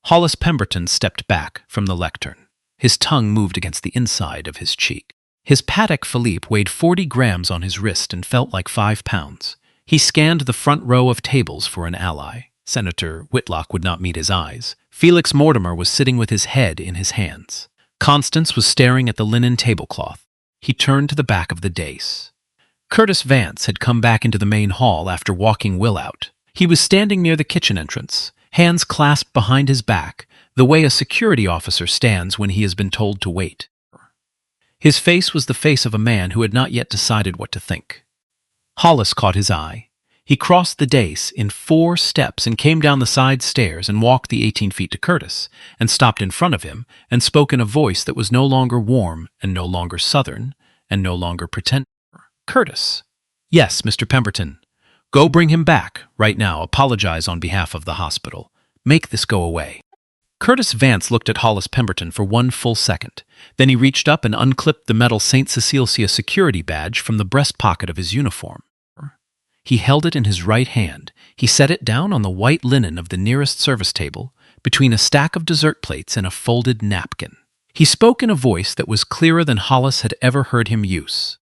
Hollis Pemberton stepped back from the lectern. His tongue moved against the inside of his cheek. His Patek Philippe weighed 40 grams on his wrist and felt like 5 pounds. He scanned the front row of tables for an ally. Senator Whitlock would not meet his eyes. Felix Mortimer was sitting with his head in his hands. Constance was staring at the linen tablecloth. He turned to the back of the dais. Curtis Vance had come back into the main hall after walking Will out. He was standing near the kitchen entrance, hands clasped behind his back, the way a security officer stands when he has been told to wait. His face was the face of a man who had not yet decided what to think. Hollis caught his eye. He crossed the dais in 4 steps and came down the side stairs and walked the 18 feet to Curtis, and stopped in front of him and spoke in a voice that was no longer warm and no longer southern and no longer pretentious. Curtis. Yes, Mr. Pemberton. Go bring him back, right now. Apologize on behalf of the hospital. Make this go away. Curtis Vance looked at Hollis Pemberton for 1 full second. Then he reached up and unclipped the metal St. Cecilia security badge from the breast pocket of his uniform. He held it in his right hand. He set it down on the white linen of the nearest service table, between a stack of dessert plates and a folded napkin. He spoke in a voice that was clearer than Hollis had ever heard him use.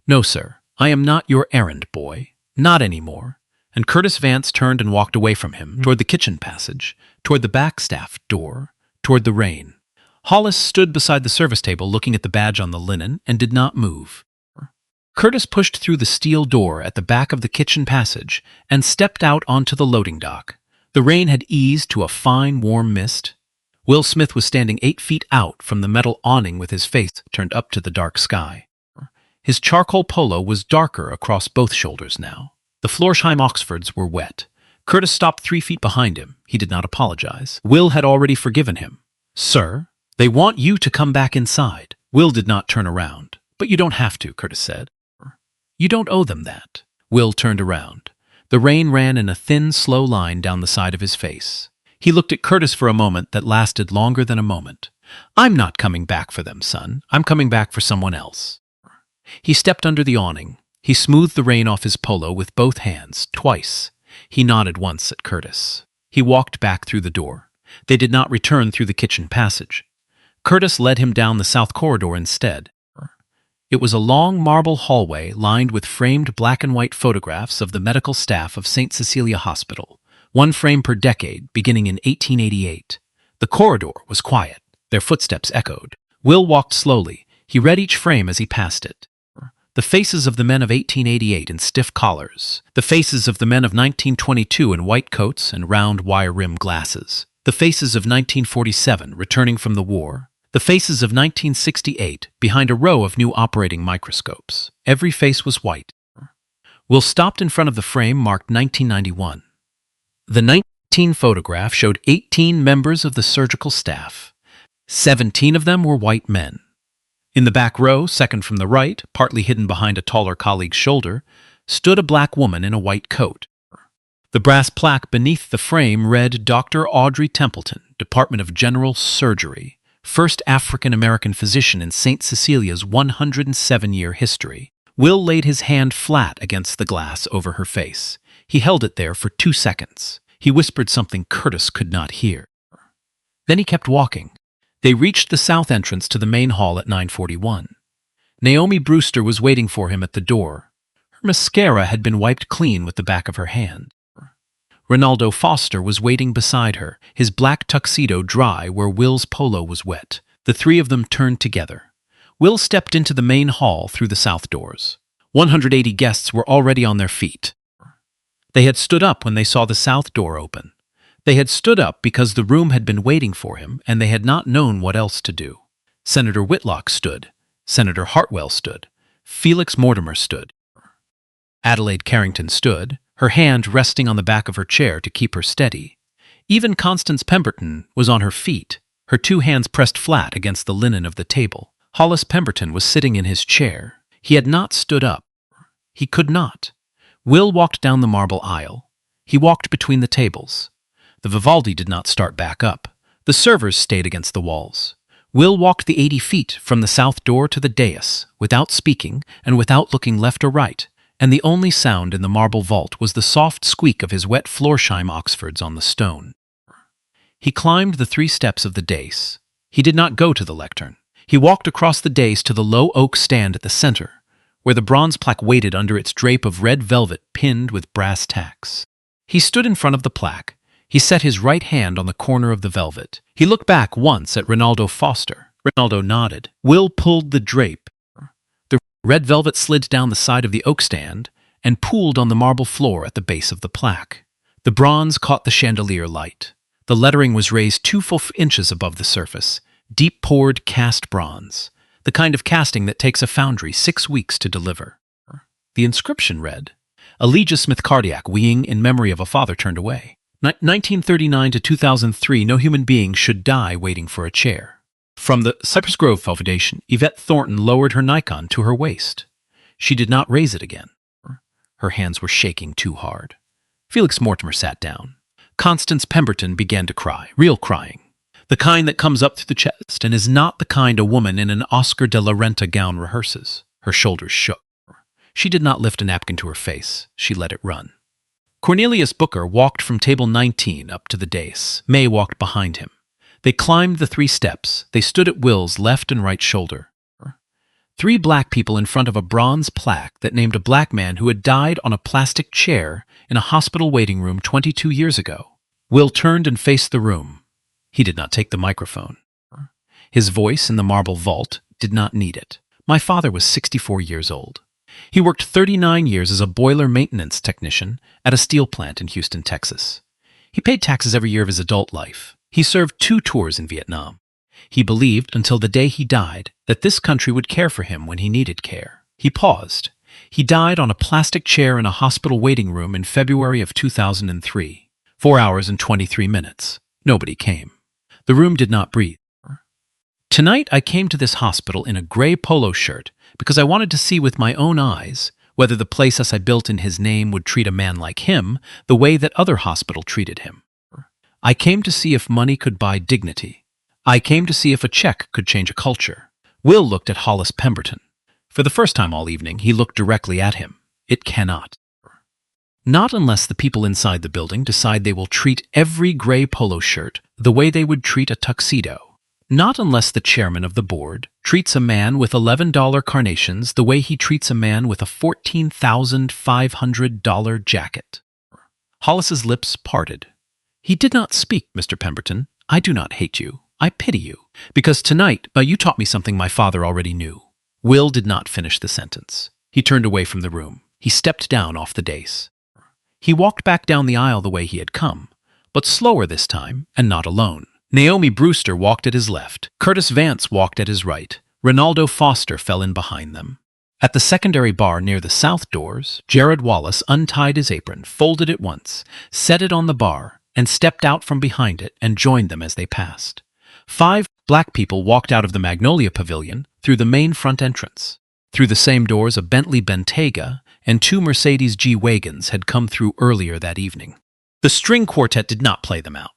No, sir, I am not your errand boy. Not anymore. And Curtis Vance turned and walked away from him, toward the kitchen passage, toward the back staff door, toward the rain. Hollis stood beside the service table looking at the badge on the linen and did not move. Curtis pushed through the steel door at the back of the kitchen passage and stepped out onto the loading dock. The rain had eased to a fine, warm mist. Will Smith was standing 8 feet out from the metal awning with his face turned up to the dark sky. His charcoal polo was darker across both shoulders now. The Florsheim Oxfords were wet. Curtis stopped 3 feet behind him. He did not apologize. Will had already forgiven him. Sir, they want you to come back inside. Will did not turn around. But you don't have to, Curtis said. You don't owe them that. Will turned around. The rain ran in a thin, slow line down the side of his face. He looked at Curtis for a moment that lasted longer than a moment. I'm not coming back for them, son. I'm coming back for someone else. He stepped under the awning. He smoothed the rain off his polo with both hands, twice. He nodded once at Curtis. He walked back through the door. They did not return through the kitchen passage. Curtis led him down the south corridor instead. It was a long marble hallway lined with framed black and white photographs of the medical staff of St. Cecilia Hospital, 1 frame per decade, beginning in 1888. The corridor was quiet. Their footsteps echoed. Will walked slowly. He read each frame as he passed it. The faces of the men of 1888 in stiff collars. The faces of the men of 1922 in white coats and round wire-rimmed glasses. The faces of 1947 returning from the war. The faces of 1968 behind a row of new operating microscopes. Every face was white. Will stopped in front of the frame marked 1991. The 19 photograph showed 18 members of the surgical staff. 17 of them were white men. In the back row, second from the right, partly hidden behind a taller colleague's shoulder, stood a black woman in a white coat. The brass plaque beneath the frame read Dr. Audrey Templeton, Department of General Surgery, first African-American physician in St. Cecilia's 107-year history. Will laid his hand flat against the glass over her face. He held it there for 2 seconds. He whispered something Curtis could not hear. Then he kept walking. They reached the south entrance to the main hall at 9:41. Naomi Brewster was waiting for him at the door. Her mascara had been wiped clean with the back of her hand. Ronaldo Foster was waiting beside her, his black tuxedo dry where Will's polo was wet. The 3 of them turned together. Will stepped into the main hall through the south doors. 180 guests were already on their feet. They had stood up when they saw the south door open. They had stood up because the room had been waiting for him and they had not known what else to do. Senator Whitlock stood. Senator Hartwell stood. Felix Mortimer stood. Adelaide Carrington stood, her hand resting on the back of her chair to keep her steady. Even Constance Pemberton was on her feet, her two hands pressed flat against the linen of the table. Hollis Pemberton was sitting in his chair. He had not stood up. He could not. Will walked down the marble aisle. He walked between the tables. The Vivaldi did not start back up. The servers stayed against the walls. Will walked the 80 feet from the south door to the dais, without speaking and without looking left or right, and the only sound in the marble vault was the soft squeak of his wet Florsheim Oxfords on the stone. He climbed the 3 steps of the dais. He did not go to the lectern. He walked across the dais to the low oak stand at the center, where the bronze plaque waited under its drape of red velvet pinned with brass tacks. He stood in front of the plaque. He set his right hand on the corner of the velvet. He looked back once at Rinaldo Foster. Rinaldo nodded. Will pulled the drape. The red velvet slid down the side of the oak stand and pooled on the marble floor at the base of the plaque. The bronze caught the chandelier light. The lettering was raised 2 full inches above the surface. Deep-poured cast bronze, the kind of casting that takes a foundry 6 weeks to deliver. The inscription read, Elijah Smith Cardiac weeing in memory of a father turned away. 1939 to 2003, no human being should die waiting for a chair. From the Cypress Grove Foundation, Yvette Thornton lowered her Nikon to her waist. She did not raise it again. Her hands were shaking too hard. Felix Mortimer sat down. Constance Pemberton began to cry, real crying. The kind that comes up through the chest and is not the kind a woman in an Oscar de la Renta gown rehearses. Her shoulders shook. She did not lift a napkin to her face. She let it run. Cornelius Booker walked from table 19 up to the dais. May walked behind him. They climbed the 3 steps. They stood at Will's left and right shoulder. 3 black people in front of a bronze plaque that named a black man who had died on a plastic chair in a hospital waiting room 22 years ago. Will turned and faced the room. He did not take the microphone. His voice in the marble vault did not need it. My father was 64 years old. He worked 39 years as a boiler maintenance technician at a steel plant in Houston, Texas. He paid taxes every year of his adult life. He served 2 tours in Vietnam. He believed until the day he died that this country would care for him when he needed care. He paused. He died on a plastic chair in a hospital waiting room in February of 2003. 4 hours and 23 minutes. Nobody came. The room did not breathe. Tonight I came to this hospital in a gray polo shirt because I wanted to see with my own eyes whether the place I built in his name would treat a man like him the way that other hospital treated him. I came to see if money could buy dignity. I came to see if a check could change a culture. Will looked at Hollis Pemberton. For the first time all evening, he looked directly at him. It cannot. Not unless the people inside the building decide they will treat every gray polo shirt the way they would treat a tuxedo. Not unless the chairman of the board treats a man with $11 carnations the way he treats a man with a $14,500 jacket. Hollis's lips parted. He did not speak, Mr. Pemberton. I do not hate you. I pity you. Because tonight, you taught me something my father already knew. Will did not finish the sentence. He turned away from the room. He stepped down off the dais. He walked back down the aisle the way he had come, but slower this time, and not alone. Naomi Brewster walked at his left. Curtis Vance walked at his right. Rinaldo Foster fell in behind them. At the secondary bar near the south doors, Jared Wallace untied his apron, folded it once, set it on the bar, and stepped out from behind it and joined them as they passed. 5 black people walked out of the Magnolia Pavilion through the main front entrance. Through the same doors, a Bentley Bentayga and 2 Mercedes G-Wagons had come through earlier that evening. The string quartet did not play them out.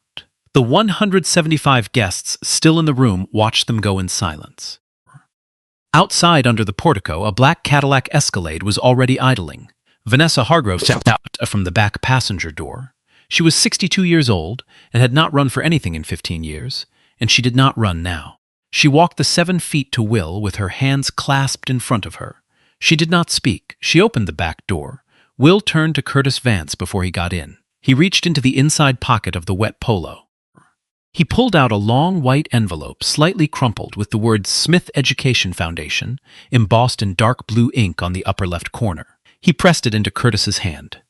The 175 guests still in the room watched them go in silence. Outside under the portico, a black Cadillac Escalade was already idling. Vanessa Hargrove stepped out from the back passenger door. She was 62 years old and had not run for anything in 15 years, and she did not run now. She walked the 7 feet to Will with her hands clasped in front of her. She did not speak. She opened the back door. Will turned to Curtis Vance before he got in. He reached into the inside pocket of the wet polo. He pulled out a long white envelope, slightly crumpled, with the words Smith Education Foundation embossed in dark blue ink on the upper left corner. He pressed it into Curtis's hand.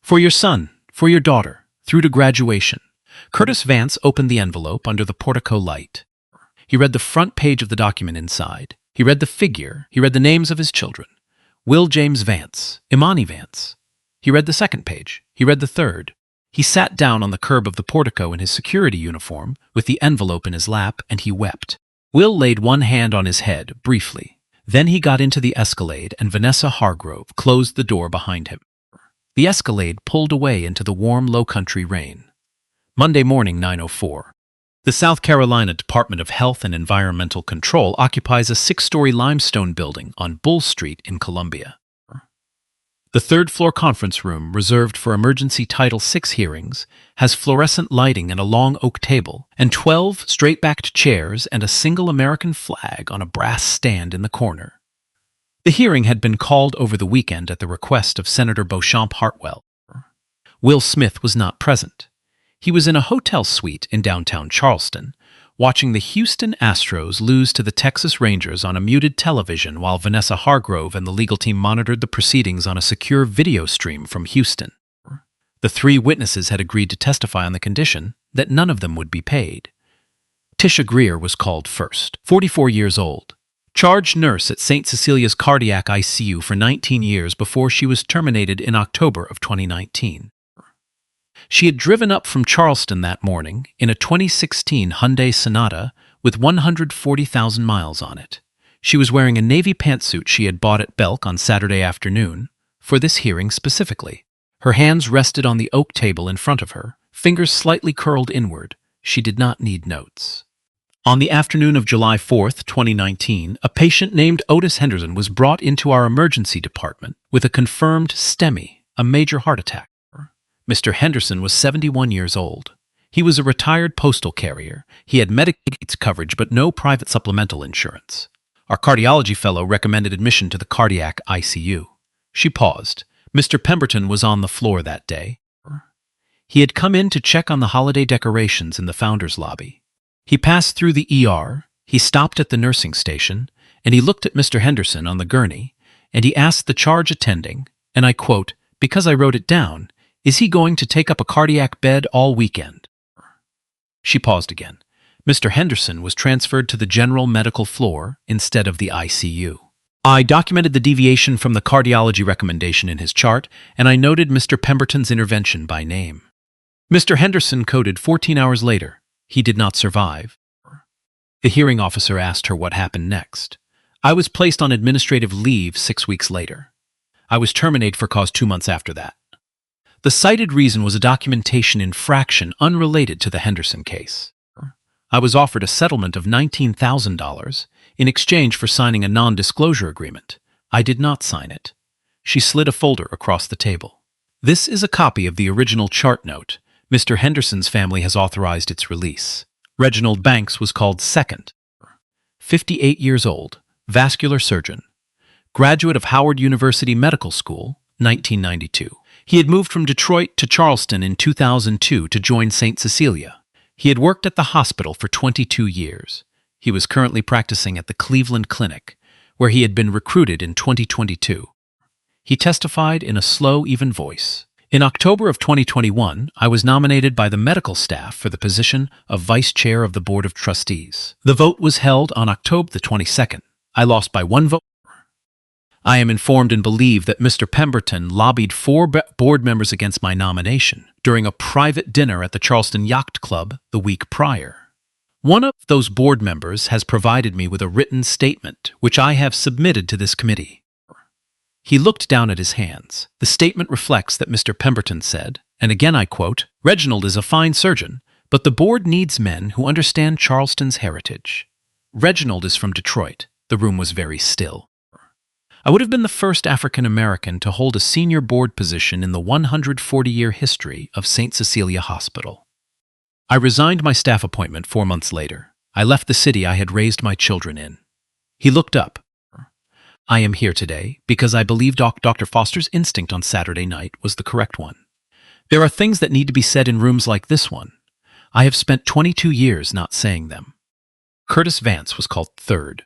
For your son, for your daughter, through to graduation. Curtis Vance opened the envelope under the portico light. He read the front page of the document inside. He read the figure. He read the names of his children. Will James Vance, Imani Vance. He read the second page. He read the third. He sat down on the curb of the portico in his security uniform, with the envelope in his lap, and he wept. Will laid one hand on his head, briefly. Then he got into the Escalade, and Vanessa Hargrove closed the door behind him. The Escalade pulled away into the warm Lowcountry rain. Monday morning, 9:04. The South Carolina Department of Health and Environmental Control occupies a 6-story limestone building on Bull Street in Columbia. The third-floor conference room, reserved for emergency Title VI hearings, has fluorescent lighting and a long oak table, and 12 straight-backed chairs and a single American flag on a brass stand in the corner. The hearing had been called over the weekend at the request of Senator Beauchamp Hartwell. Will Smith was not present. He was in a hotel suite in downtown Charleston, watching the Houston Astros lose to the Texas Rangers on a muted television while Vanessa Hargrove and the legal team monitored the proceedings on a secure video stream from Houston. The 3 witnesses had agreed to testify on the condition that none of them would be paid. Tisha Greer was called first, 44 years old, charge nurse at St. Cecilia's Cardiac ICU for 19 years before she was terminated in October of 2019. She had driven up from Charleston that morning in a 2016 Hyundai Sonata with 140,000 miles on it. She was wearing a navy pantsuit she had bought at Belk on Saturday afternoon, for this hearing specifically. Her hands rested on the oak table in front of her, fingers slightly curled inward. She did not need notes. On the afternoon of July 4, 2019, a patient named Otis Henderson was brought into our emergency department with a confirmed STEMI, a major heart attack. Mr. Henderson was 71 years old. He was a retired postal carrier. He had Medicaid coverage but no private supplemental insurance. Our cardiology fellow recommended admission to the cardiac ICU. She paused. Mr. Pemberton was on the floor that day. He had come in to check on the holiday decorations in the founder's lobby. He passed through the ER, he stopped at the nursing station, and he looked at Mr. Henderson on the gurney, and he asked the charge attending, and I quote, because I wrote it down, "Is he going to take up a cardiac bed all weekend?" She paused again. Mr. Henderson was transferred to the general medical floor instead of the ICU. I documented the deviation from the cardiology recommendation in his chart, and I noted Mr. Pemberton's intervention by name. Mr. Henderson coded 14 hours later. He did not survive. The hearing officer asked her what happened next. I was placed on administrative leave 6 weeks later. I was terminated for cause 2 months after that. The cited reason was a documentation infraction unrelated to the Henderson case. I was offered a settlement of $19,000 in exchange for signing a non-disclosure agreement. I did not sign it. She slid a folder across the table. This is a copy of the original chart note. Mr. Henderson's family has authorized its release. Reginald Banks was called second. 58 years old, vascular surgeon. Graduate of Howard University Medical School, 1992. He had moved from Detroit to Charleston in 2002 to join St. Cecilia. He had worked at the hospital for 22 years. He was currently practicing at the Cleveland Clinic, where he had been recruited in 2022. He testified in a slow, even voice. In October of 2021, I was nominated by the medical staff for the position of Vice Chair of the Board of Trustees. The vote was held on October the 22nd. I lost by 1 vote. I am informed and believe that Mr. Pemberton lobbied 4 board members against my nomination during a private dinner at the Charleston Yacht Club the week prior. One of those board members has provided me with a written statement, which I have submitted to this committee. He looked down at his hands. The statement reflects that Mr. Pemberton said, and again I quote, "Reginald is a fine surgeon, but the board needs men who understand Charleston's heritage. Reginald is from Detroit." The room was very still. I would have been the first African American to hold a senior board position in the 140-year history of St. Cecilia Hospital. I resigned my staff appointment 4 months later. I left the city I had raised my children in. He looked up. I am here today because I believe Dr. Foster's instinct on Saturday night was the correct one. There are things that need to be said in rooms like this one. I have spent 22 years not saying them. Curtis Vance was called third.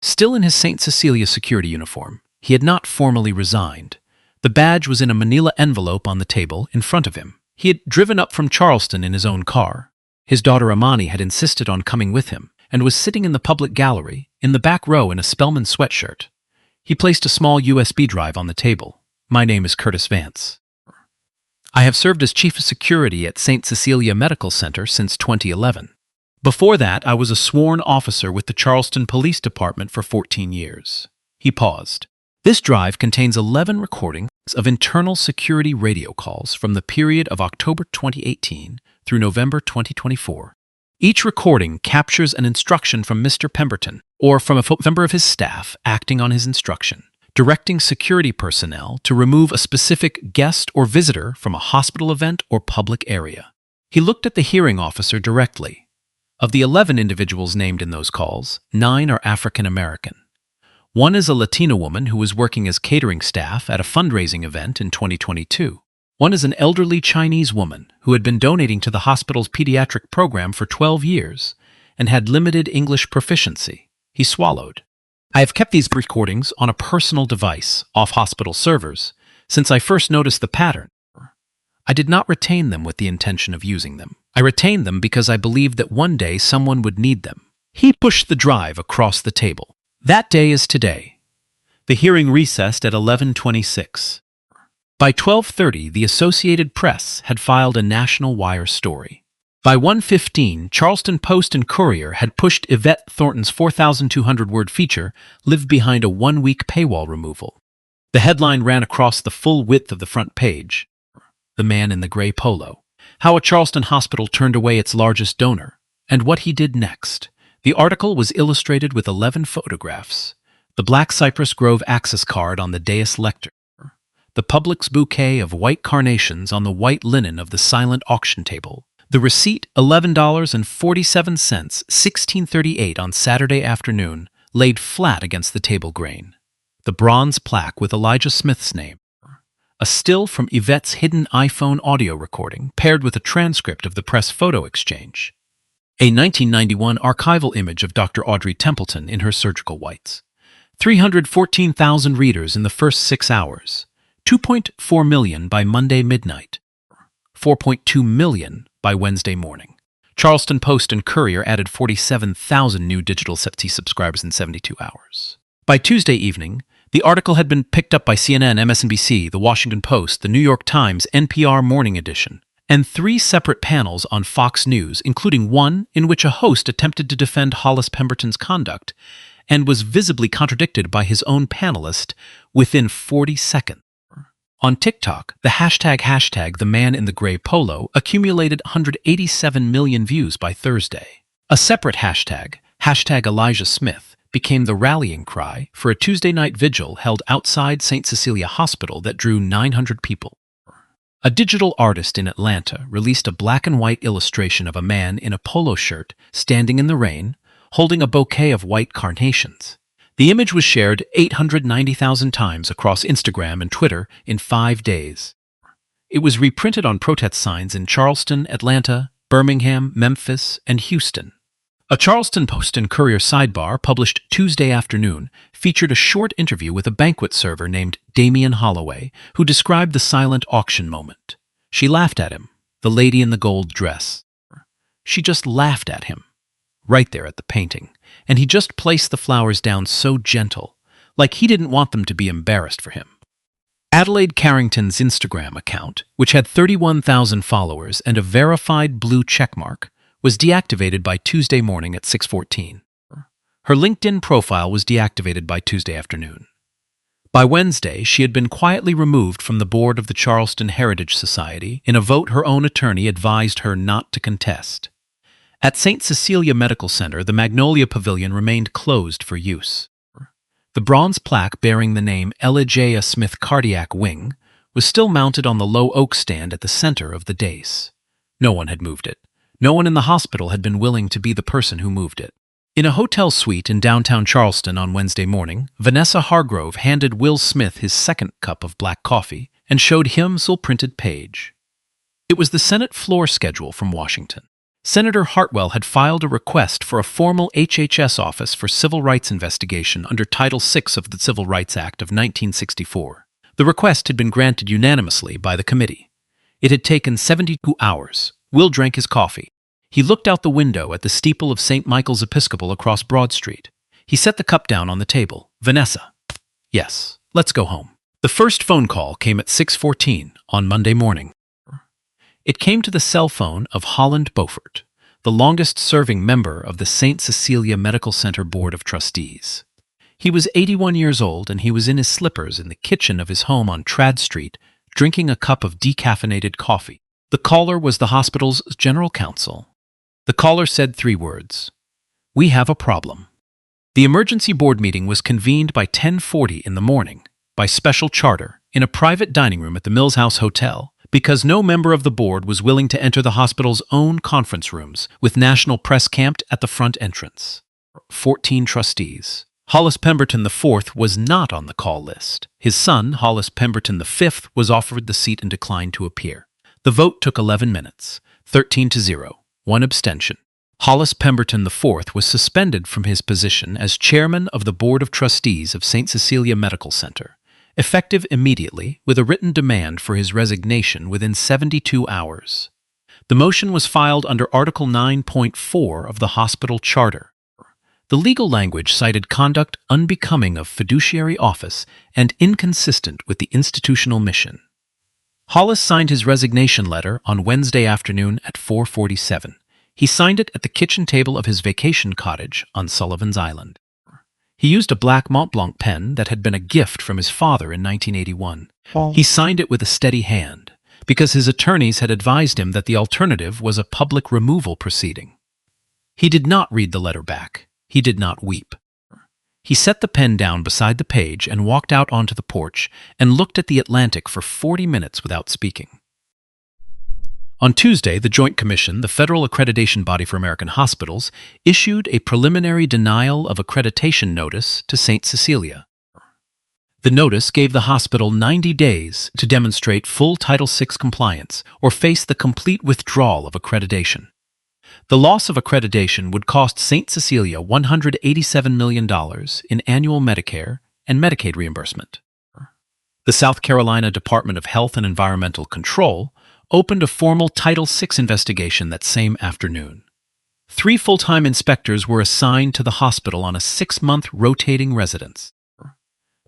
Still in his St. Cecilia security uniform, he had not formally resigned. The badge was in a manila envelope on the table in front of him. He had driven up from Charleston in his own car. His daughter Amani had insisted on coming with him and was sitting in the public gallery in the back row in a Spellman sweatshirt. He placed a small USB drive on the table. My name is Curtis Vance. I have served as Chief of Security at St. Cecilia Medical Center since 2011. Before that, I was a sworn officer with the Charleston Police Department for 14 years. He paused. This drive contains 11 recordings of internal security radio calls from the period of October 2018 through November 2024. Each recording captures an instruction from Mr. Pemberton or from a member of his staff acting on his instruction, directing security personnel to remove a specific guest or visitor from a hospital event or public area. He looked at the hearing officer directly. Of the 11 individuals named in those calls, 9 are African American. One is a Latina woman who was working as catering staff at a fundraising event in 2022. One is an elderly Chinese woman who had been donating to the hospital's pediatric program for 12 years and had limited English proficiency. He swallowed. I have kept these recordings on a personal device off hospital servers since I first noticed the pattern. I did not retain them with the intention of using them. I retained them because I believed that one day someone would need them. He pushed the drive across the table. That day is today. The hearing recessed at 11:26. By 12:30, the Associated Press had filed a national wire story. By 1:15, Charleston Post and Courier had pushed Yvette Thornton's 4,200-word feature lived behind a one-week paywall removal. The headline ran across the full width of the front page. The man in the gray polo. How a Charleston hospital turned away its largest donor, and what he did next. The article was illustrated with 11 photographs. The black Cypress Grove access card on the dais lectern. The public's bouquet of white carnations on the white linen of the silent auction table. The receipt, $11.47, 1638 on Saturday afternoon, laid flat against the table grain. The bronze plaque with Elijah Smith's name. A still from Yvette's hidden iPhone audio recording paired with a transcript of the press photo exchange. A 1991 archival image of Dr. Audrey Templeton in her surgical whites. 314,000 readers in the first 6 hours. 2.4 million by Monday midnight. 4.2 million by Wednesday morning. Charleston Post and Courier added 47,000 new digital subscribers in 72 hours. By Tuesday evening, the article had been picked up by CNN, MSNBC, The Washington Post, The New York Times, NPR Morning Edition, and 3 separate panels on Fox News, including one in which a host attempted to defend Hollis Pemberton's conduct and was visibly contradicted by his own panelist within 40 seconds. On TikTok, the hashtag the man in the gray polo accumulated 187 million views by Thursday. A separate hashtag Elijah Smith, became the rallying cry for a Tuesday night vigil held outside St. Cecilia Hospital that drew 900 people. A digital artist in Atlanta released a black and white illustration of a man in a polo shirt standing in the rain, holding a bouquet of white carnations. The image was shared 890,000 times across Instagram and Twitter in 5 days. It was reprinted on protest signs in Charleston, Atlanta, Birmingham, Memphis, and Houston. A Charleston Post and Courier sidebar published Tuesday afternoon featured a short interview with a banquet server named Damian Holloway, who described the silent auction moment. She laughed at him, the lady in the gold dress. She just laughed at him, right there at the painting, and he just placed the flowers down so gentle, like he didn't want them to be embarrassed for him. Adelaide Carrington's Instagram account, which had 31,000 followers and a verified blue checkmark, was deactivated by Tuesday morning at 6:14. Her LinkedIn profile was deactivated by Tuesday afternoon. By Wednesday, she had been quietly removed from the board of the Charleston Heritage Society in a vote her own attorney advised her not to contest. At St. Cecilia Medical Center, the Magnolia Pavilion remained closed for use. The bronze plaque bearing the name Elijah Smith Cardiac Wing was still mounted on the low oak stand at the center of the dais. No one had moved it. No one in the hospital had been willing to be the person who moved it. In a hotel suite in downtown Charleston on Wednesday morning, Vanessa Hargrove handed Will Smith his second cup of black coffee and showed him the printed page. It was the Senate floor schedule from Washington. Senator Hartwell had filed a request for a formal HHS office for civil rights investigation under Title VI of the Civil Rights Act of 1964. The request had been granted unanimously by the committee. It had taken 72 hours. Will drank his coffee. He looked out the window at the steeple of St. Michael's Episcopal across Broad Street. He set the cup down on the table. Vanessa. Yes, let's go home. The first phone call came at 6:14 on Monday morning. It came to the cell phone of Holland Beaufort, the longest-serving member of the St. Cecilia Medical Center Board of Trustees. He was 81 years old, and he was in his slippers in the kitchen of his home on Trad Street, drinking a cup of decaffeinated coffee. The caller was the hospital's general counsel. The caller said 3 words. We have a problem. The emergency board meeting was convened by 10:40 in the morning, by special charter, in a private dining room at the Mills House Hotel, because no member of the board was willing to enter the hospital's own conference rooms, with national press camped at the front entrance. 14 trustees. Hollis Pemberton IV was not on the call list. His son, Hollis Pemberton V, was offered the seat and declined to appear. The vote took 11 minutes, 13-0, 1 abstention. Hollis Pemberton IV was suspended from his position as chairman of the Board of Trustees of St. Cecilia Medical Center, effective immediately, with a written demand for his resignation within 72 hours. The motion was filed under Article 9.4 of the hospital charter. The legal language cited conduct unbecoming of fiduciary office and inconsistent with the institutional mission. Hollis signed his resignation letter on Wednesday afternoon at 4:47. He signed it at the kitchen table of his vacation cottage on Sullivan's Island. He used a black Mont Blanc pen that had been a gift from his father in 1981. He signed it with a steady hand, because his attorneys had advised him that the alternative was a public removal proceeding. He did not read the letter back. He did not weep. He set the pen down beside the page and walked out onto the porch and looked at the Atlantic for 40 minutes without speaking. On Tuesday, the Joint Commission, the federal accreditation body for American hospitals, issued a preliminary denial of accreditation notice to St. Cecilia. The notice gave the hospital 90 days to demonstrate full Title VI compliance or face the complete withdrawal of accreditation. The loss of accreditation would cost St. Cecilia $187 million in annual Medicare and Medicaid reimbursement. The South Carolina Department of Health and Environmental Control opened a formal Title VI investigation that same afternoon. 3 full-time inspectors were assigned to the hospital on a 6-month rotating residence.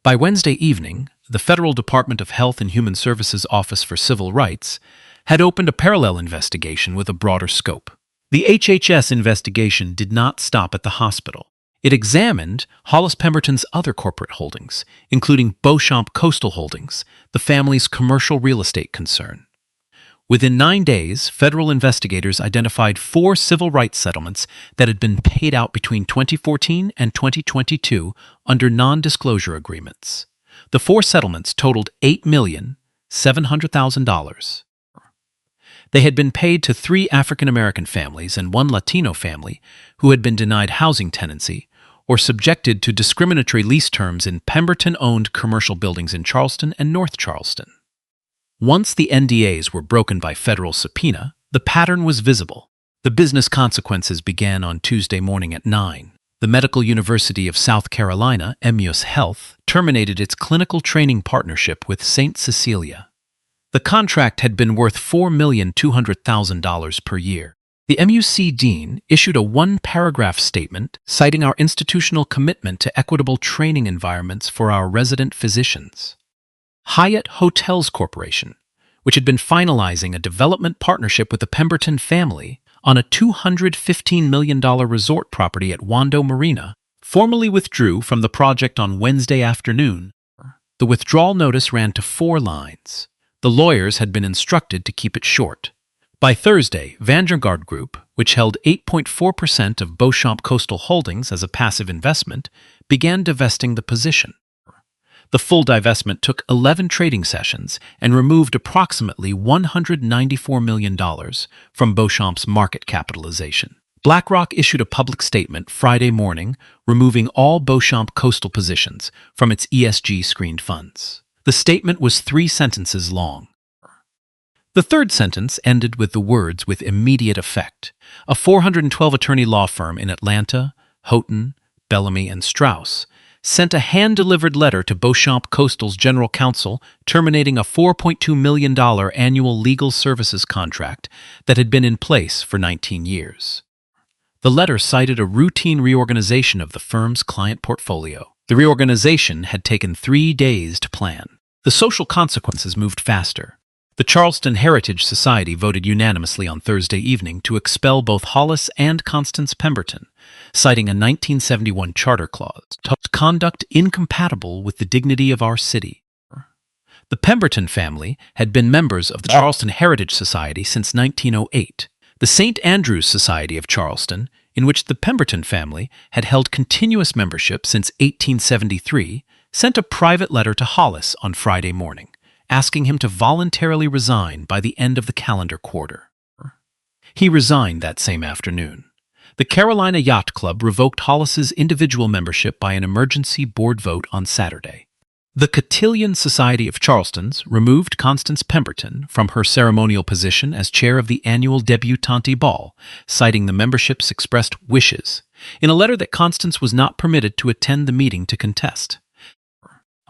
By Wednesday evening, the Federal Department of Health and Human Services Office for Civil Rights had opened a parallel investigation with a broader scope. The HHS investigation did not stop at the hospital. It examined Hollis Pemberton's other corporate holdings, including Beauchamp Coastal Holdings, the family's commercial real estate concern. Within 9 days, federal investigators identified 4 civil rights settlements that had been paid out between 2014 and 2022 under non-disclosure agreements. The 4 settlements totaled $8,700,000. They had been paid to 3 African-American families and 1 Latino family who had been denied housing tenancy or subjected to discriminatory lease terms in Pemberton-owned commercial buildings in Charleston and North Charleston. Once the NDAs were broken by federal subpoena, the pattern was visible. The business consequences began on Tuesday morning at 9. The Medical University of South Carolina, MUS Health, terminated its clinical training partnership with St. Cecilia. The contract had been worth $4,200,000 per year. The MUC dean issued a 1-paragraph statement citing our institutional commitment to equitable training environments for our resident physicians. Hyatt Hotels Corporation, which had been finalizing a development partnership with the Pemberton family on a $215 million resort property at Wando Marina, formally withdrew from the project on Wednesday afternoon. The withdrawal notice ran to 4 lines. The lawyers had been instructed to keep it short. By Thursday, Vanguard Group, which held 8.4% of Beauchamp Coastal Holdings as a passive investment, began divesting the position. The full divestment took 11 trading sessions and removed approximately $194 million from Beauchamp's market capitalization. BlackRock issued a public statement Friday morning removing all Beauchamp coastal positions from its ESG-screened funds. The statement was 3 sentences long. The 3rd sentence ended with the words "with immediate effect." A 412-attorney law firm in Atlanta, Houghton, Bellamy, and Strauss sent a hand-delivered letter to Beauchamp Coastal's general counsel terminating a $4.2 million annual legal services contract that had been in place for 19 years. The letter cited a routine reorganization of the firm's client portfolio. The reorganization had taken 3 days to plan. The social consequences moved faster. The Charleston Heritage Society voted unanimously on Thursday evening to expel both Hollis and Constance Pemberton, citing a 1971 charter clause, conduct incompatible with the dignity of our city. The Pemberton family had been members of the Charleston Heritage Society since 1908. The St. Andrew's Society of Charleston, in which the Pemberton family had held continuous membership since 1873, sent a private letter to Hollis on Friday morning, asking him to voluntarily resign by the end of the calendar quarter. He resigned that same afternoon. The Carolina Yacht Club revoked Hollis's individual membership by an emergency board vote on Saturday. The Cotillion Society of Charleston's removed Constance Pemberton from her ceremonial position as chair of the annual debutante ball, citing the membership's expressed wishes, in a letter that Constance was not permitted to attend the meeting to contest.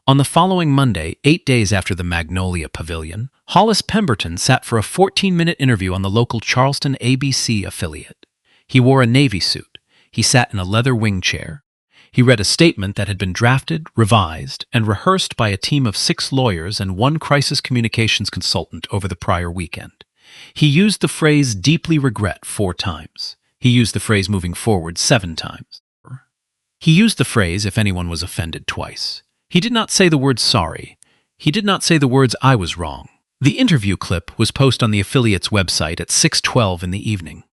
On the following Monday, 8 days after the Magnolia Pavilion, Hollis Pemberton sat for a 14-minute interview on the local Charleston ABC affiliate. He wore a navy suit. He sat in a leather wing chair. He read a statement that had been drafted, revised, and rehearsed by a team of 6 lawyers and 1 crisis communications consultant over the prior weekend. He used the phrase deeply regret 4 times. He used the phrase moving forward 7 times. He used the phrase if anyone was offended twice. He did not say the word sorry. He did not say the words I was wrong. The interview clip was posted on the affiliate's website at 6:12 in the evening.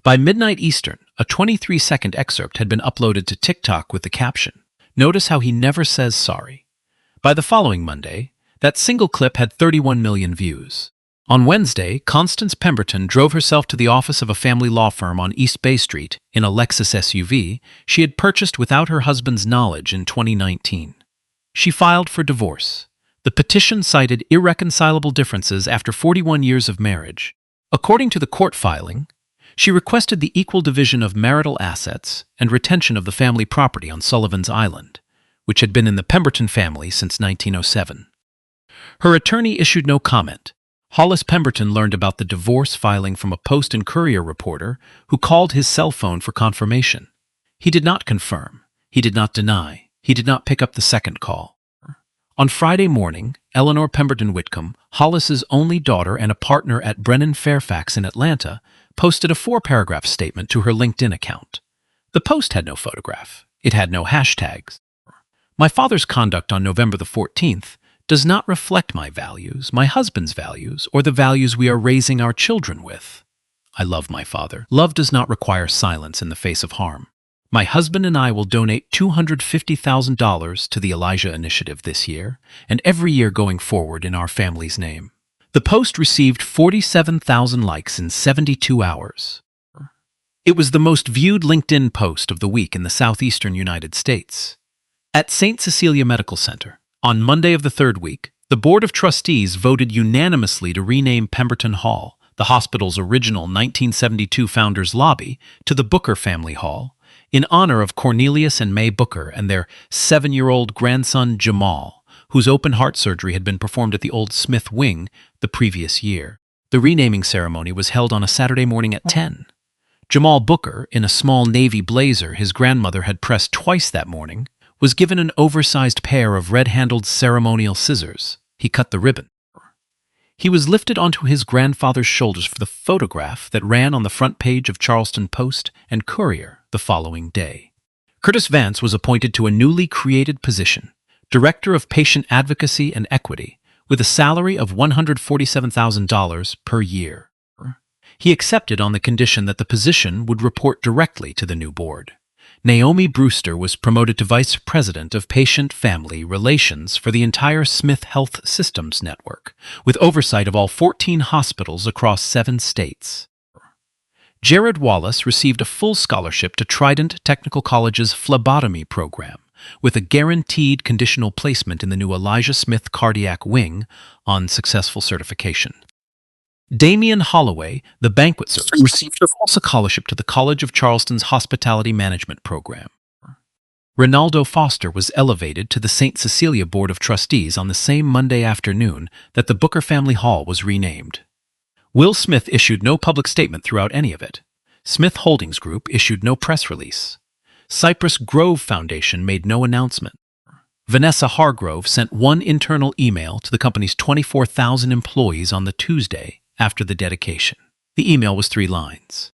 By midnight Eastern, a 23-second excerpt had been uploaded to TikTok with the caption, "Notice how he never says sorry." By the following Monday, that single clip had 31 million views. On Wednesday, Constance Pemberton drove herself to the office of a family law firm on East Bay Street in a Lexus SUV she had purchased without her husband's knowledge in 2019. She filed for divorce. The petition cited irreconcilable differences after 41 years of marriage. According to the court filing, she requested the equal division of marital assets and retention of the family property on Sullivan's Island, which had been in the Pemberton family since 1907. Her attorney issued no comment. Hollis Pemberton learned about the divorce filing from a Post and Courier reporter who called his cell phone for confirmation. He did not confirm. He did not deny. He did not pick up the second call. On Friday morning, Eleanor Pemberton Whitcomb, Hollis's only daughter and a partner at Brennan Fairfax in Atlanta, posted a 4-paragraph statement to her LinkedIn account. The post had no photograph. It had no hashtags. My father's conduct on November the 14th does not reflect my values, my husband's values, or the values we are raising our children with. I love my father. Love does not require silence in the face of harm. My husband and I will donate $250,000 to the Elijah Initiative this year, and every year going forward in our family's name. The post received 47,000 likes in 72 hours. It was the most viewed LinkedIn post of the week in the southeastern United States. At St. Cecilia Medical Center, on Monday of the 3rd week, the Board of Trustees voted unanimously to rename Pemberton Hall, the hospital's original 1972 founders' lobby, to the Booker Family Hall, in honor of Cornelius and May Booker and their 7-year-old grandson Jamal, whose open heart surgery had been performed at the old Smith Wing the previous year. The renaming ceremony was held on a Saturday morning at 10. Jamal Booker, in a small navy blazer his grandmother had pressed twice that morning, was given an oversized pair of red-handled ceremonial scissors. He cut the ribbon. He was lifted onto his grandfather's shoulders for the photograph that ran on the front page of Charleston Post and Courier the following day. Curtis Vance was appointed to a newly created position, Director of Patient Advocacy and Equity, with a salary of $147,000 per year. He accepted on the condition that the position would report directly to the new board. Naomi Brewster was promoted to Vice President of Patient-Family Relations for the entire Smith Health Systems network, with oversight of all 14 hospitals across 7 states. Jared Wallace received a full scholarship to Trident Technical College's phlebotomy program, with a guaranteed conditional placement in the new Elijah Smith Cardiac Wing on successful certification. Damian Holloway, the banquet server, received a full scholarship to the College of Charleston's Hospitality Management program. Ronaldo Foster was elevated to the St. Cecilia Board of Trustees on the same Monday afternoon that the Booker Family Hall was renamed. Will Smith issued no public statement throughout any of it. Smith Holdings Group issued no press release. Cypress Grove Foundation made no announcement. Vanessa Hargrove sent one internal email to the company's 24,000 employees on the Tuesday after the dedication. The email was 3 lines.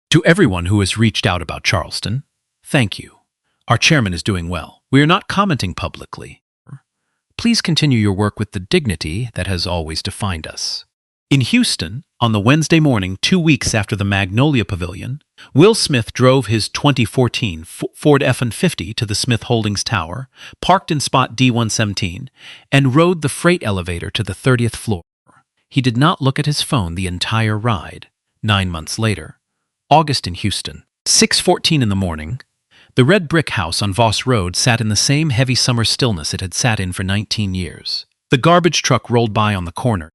To everyone who has reached out about Charleston, thank you. Our chairman is doing well. We are not commenting publicly. Please continue your work with the dignity that has always defined us. In Houston, on the Wednesday morning 2 weeks after the Magnolia Pavilion, Will Smith drove his 2014 Ford F-150 to the Smith Holdings Tower, parked in spot D117, and rode the freight elevator to the 30th floor. He did not look at his phone the entire ride. 9 months later, August in Houston, 6:14 in the morning, the red brick house on Voss Road sat in the same heavy summer stillness it had sat in for 19 years. The garbage truck rolled by on the corner.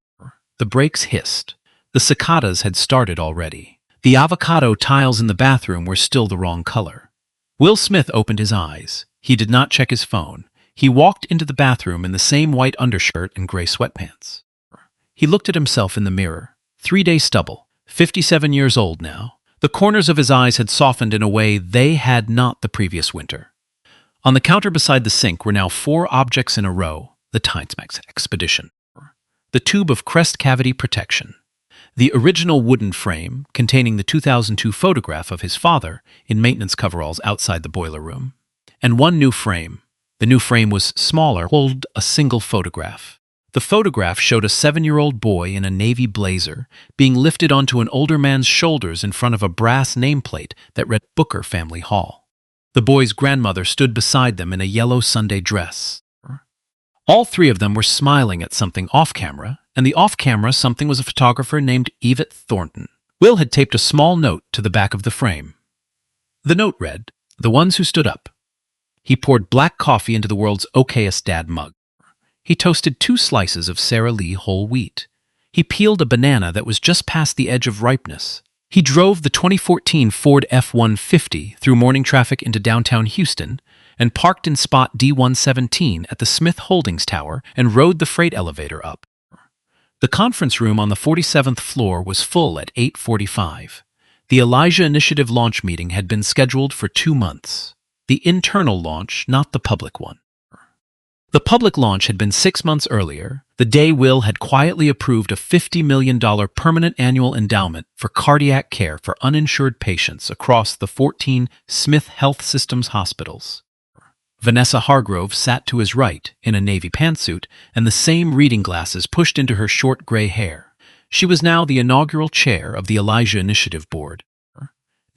The brakes hissed. The cicadas had started already. The avocado tiles in the bathroom were still the wrong color. Will Smith opened his eyes. He did not check his phone. He walked into the bathroom in the same white undershirt and gray sweatpants. He looked at himself in the mirror. 3-day stubble. 57 years old now. The corners of his eyes had softened in a way they had not the previous winter. On the counter beside the sink were now 4 objects in a row. The Timesmax Expedition. The tube of crest cavity protection. The original wooden frame containing the 2002 photograph of his father in maintenance coveralls outside the boiler room. And 1 new frame. The new frame was smaller, held a single photograph. The photograph showed a 7-year-old boy in a navy blazer being lifted onto an older man's shoulders in front of a brass nameplate that read Booker Family Hall. The boy's grandmother stood beside them in a yellow Sunday dress. All 3 of them were smiling at something off-camera, and the off-camera something was a photographer named Yvette Thornton. Will had taped a small note to the back of the frame. The note read, "The ones who stood up." He poured black coffee into the world's okayest dad mug. He toasted 2 slices of Sara Lee whole wheat. He peeled a banana that was just past the edge of ripeness. He drove the 2014 Ford F-150 through morning traffic into downtown Houston and parked in spot D117 at the Smith Holdings Tower and rode the freight elevator up. The conference room on the 47th floor was full at 8:45. The Elijah Initiative launch meeting had been scheduled for 2 months. The internal launch, not the public one. The public launch had been 6 months earlier, the day Will had quietly approved a $50 million permanent annual endowment for cardiac care for uninsured patients across the 14 Smith Health Systems hospitals. Vanessa Hargrove sat to his right in a navy pantsuit and the same reading glasses pushed into her short gray hair. She was now the inaugural chair of the Elijah Initiative Board.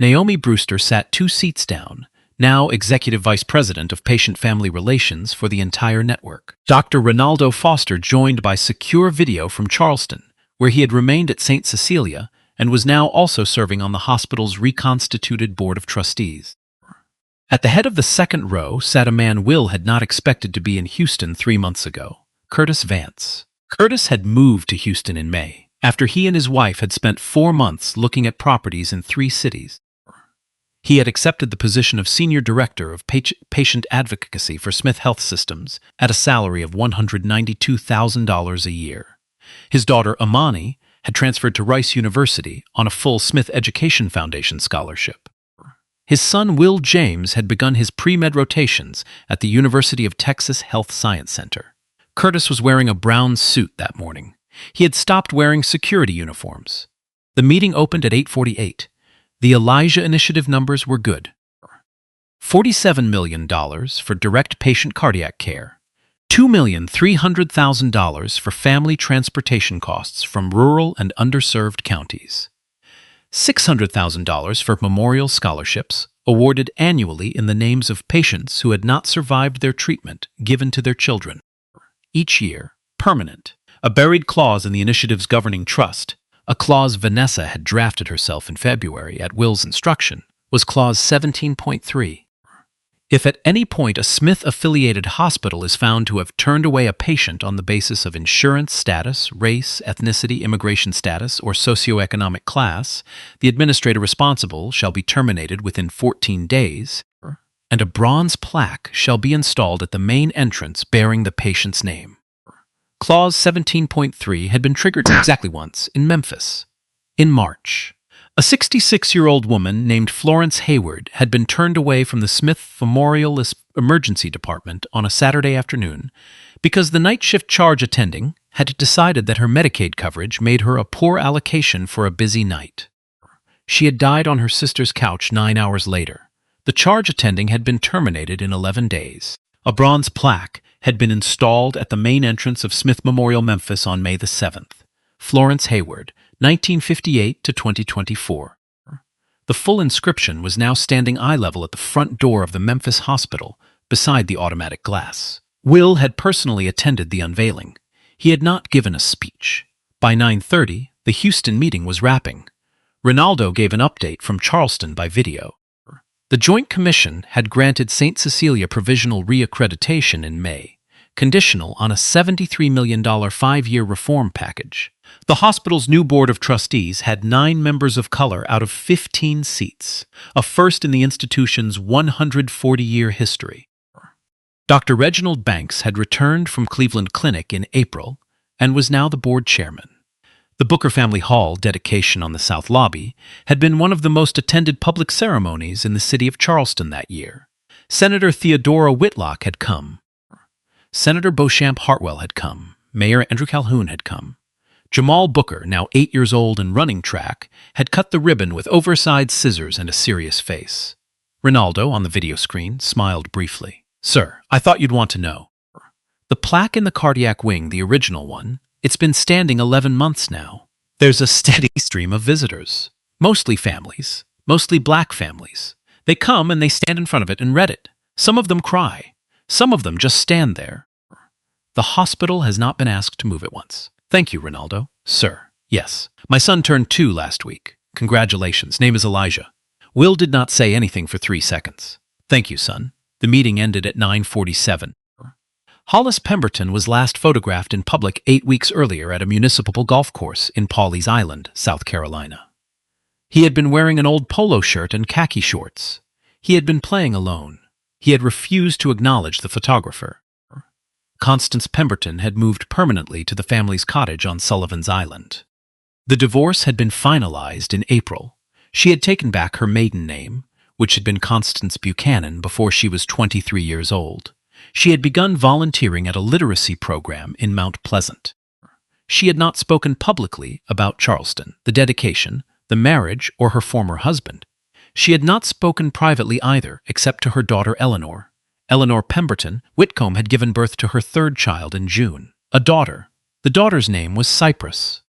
Naomi Brewster sat 2 seats down, now Executive Vice President of Patient-Family Relations for the entire network. Dr. Ronaldo Foster joined by secure video from Charleston, where he had remained at St. Cecilia and was now also serving on the hospital's reconstituted Board of Trustees. At the head of the second row sat a man Will had not expected to be in Houston 3 months ago, Curtis Vance. Curtis had moved to Houston in May, after he and his wife had spent 4 months looking at properties in 3 cities. He had accepted the position of Senior Director of Patient Advocacy for Smith Health Systems at a salary of $192,000 a year. His daughter, Amani, had transferred to Rice University on a full Smith Education Foundation scholarship. His son, Will James, had begun his pre-med rotations at the University of Texas Health Science Center. Curtis was wearing a brown suit that morning. He had stopped wearing security uniforms. The meeting opened at 8:48. The Elijah Initiative numbers were good. $47 million for direct patient cardiac care, $2,300,000 for family transportation costs from rural and underserved counties, $600,000 for memorial scholarships awarded annually in the names of patients who had not survived their treatment given to their children. Each year, permanent, a buried clause in the initiative's governing trust, a clause Vanessa had drafted herself in February at Will's instruction, was Clause 17.3. If at any point a Smith-affiliated hospital is found to have turned away a patient on the basis of insurance status, race, ethnicity, immigration status, or socioeconomic class, the administrator responsible shall be terminated within 14 days. and a bronze plaque shall be installed at the main entrance bearing the patient's name. Clause 17.3 had been triggered exactly once in Memphis. In March, a 66-year-old woman named Florence Hayward had been turned away from the Smith Memorial Emergency Department on a Saturday afternoon because the night shift charge attending had decided that her Medicaid coverage made her a poor allocation for a busy night. She had died on her sister's couch 9 hours later. The charge attending had been terminated in 11 days. A bronze plaque had been installed at the main entrance of Smith Memorial, Memphis on May the 7th. Florence Hayward, 1958 to 2024. The full inscription was now standing eye level at the front door of the Memphis hospital, beside the automatic glass. Will had personally attended the unveiling. He had not given a speech. By 9:30, the Houston meeting was wrapping. Ronaldo gave an update from Charleston by video. The Joint Commission had granted St. Cecilia provisional reaccreditation in May, conditional on a $73 million 5-year reform package. The hospital's new board of trustees had 9 members of color out of 15 seats, a first in the institution's 140-year history. Dr. Reginald Banks had returned from Cleveland Clinic in April and was now the board chairman. The Booker Family Hall dedication on the South Lobby had been one of the most attended public ceremonies in the city of Charleston that year. Senator Theodora Whitlock had come. Senator Beauchamp Hartwell had come. Mayor Andrew Calhoun had come. Jamal Booker, now 8 years old and running track, had cut the ribbon with oversized scissors and a serious face. Ronaldo, on the video screen, smiled briefly. "Sir, I thought you'd want to know. The plaque in the cardiac wing, the original one, it's been standing 11 months now. There's a steady stream of visitors, mostly families, mostly black families. They come and they stand in front of it and read it. Some of them cry. Some of them just stand there. The hospital has not been asked to move it once." "Thank you, Ronaldo." "Sir, yes. My son turned 2 last week. Congratulations. Name is Elijah." Will did not say anything for 3 seconds. "Thank you, son." The meeting ended at 9:47. Hollis Pemberton was last photographed in public 8 weeks earlier at a municipal golf course in Pawleys Island, South Carolina. He had been wearing an old polo shirt and khaki shorts. He had been playing alone. He had refused to acknowledge the photographer. Constance Pemberton had moved permanently to the family's cottage on Sullivan's Island. The divorce had been finalized in April. She had taken back her maiden name, which had been Constance Buchanan, before she was 23 years old. She had begun volunteering at a literacy program in Mount Pleasant. She had not spoken publicly about Charleston, the dedication, the marriage, or her former husband. She had not spoken privately either, except to her daughter Eleanor. Eleanor Pemberton Whitcomb had given birth to her 3rd child in June, a daughter. The daughter's name was Cypress.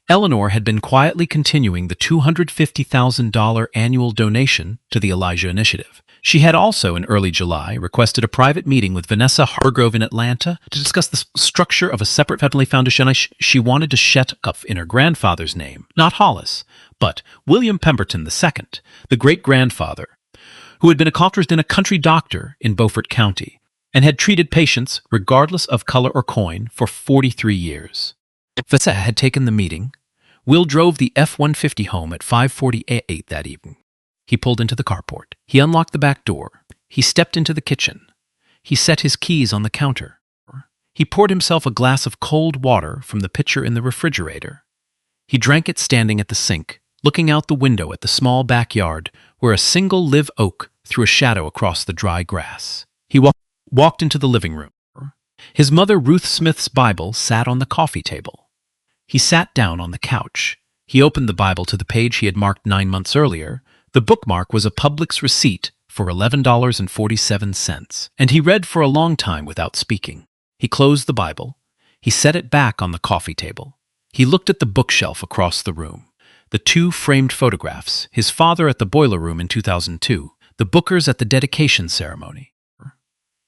Eleanor had been quietly continuing the $250,000 annual donation to the Elijah Initiative. She had also, in early July, requested a private meeting with Vanessa Hargrove in Atlanta to discuss the structure of a separate family foundation. She wanted to set up in her grandfather's name, not Hollis, but William Pemberton II, the great-grandfather, who had been a country doctor in Beaufort County and had treated patients, regardless of color or coin, for 43 years. Vanessa had taken the meeting. Will drove the F-150 home at 5:48 that evening. He pulled into the carport. He unlocked the back door. He stepped into the kitchen. He set his keys on the counter. He poured himself a glass of cold water from the pitcher in the refrigerator. He drank it standing at the sink, looking out the window at the small backyard where a single live oak threw a shadow across the dry grass. He walked into the living room. His mother, Ruth Smith's Bible, sat on the coffee table. He sat down on the couch. He opened the Bible to the page he had marked 9 months earlier. The bookmark was a Publix receipt for $11.47, and he read for a long time without speaking. He closed the Bible. He set it back on the coffee table. He looked at the bookshelf across the room. The 2 framed photographs, his father at the boiler room in 2002, the Bookers at the dedication ceremony.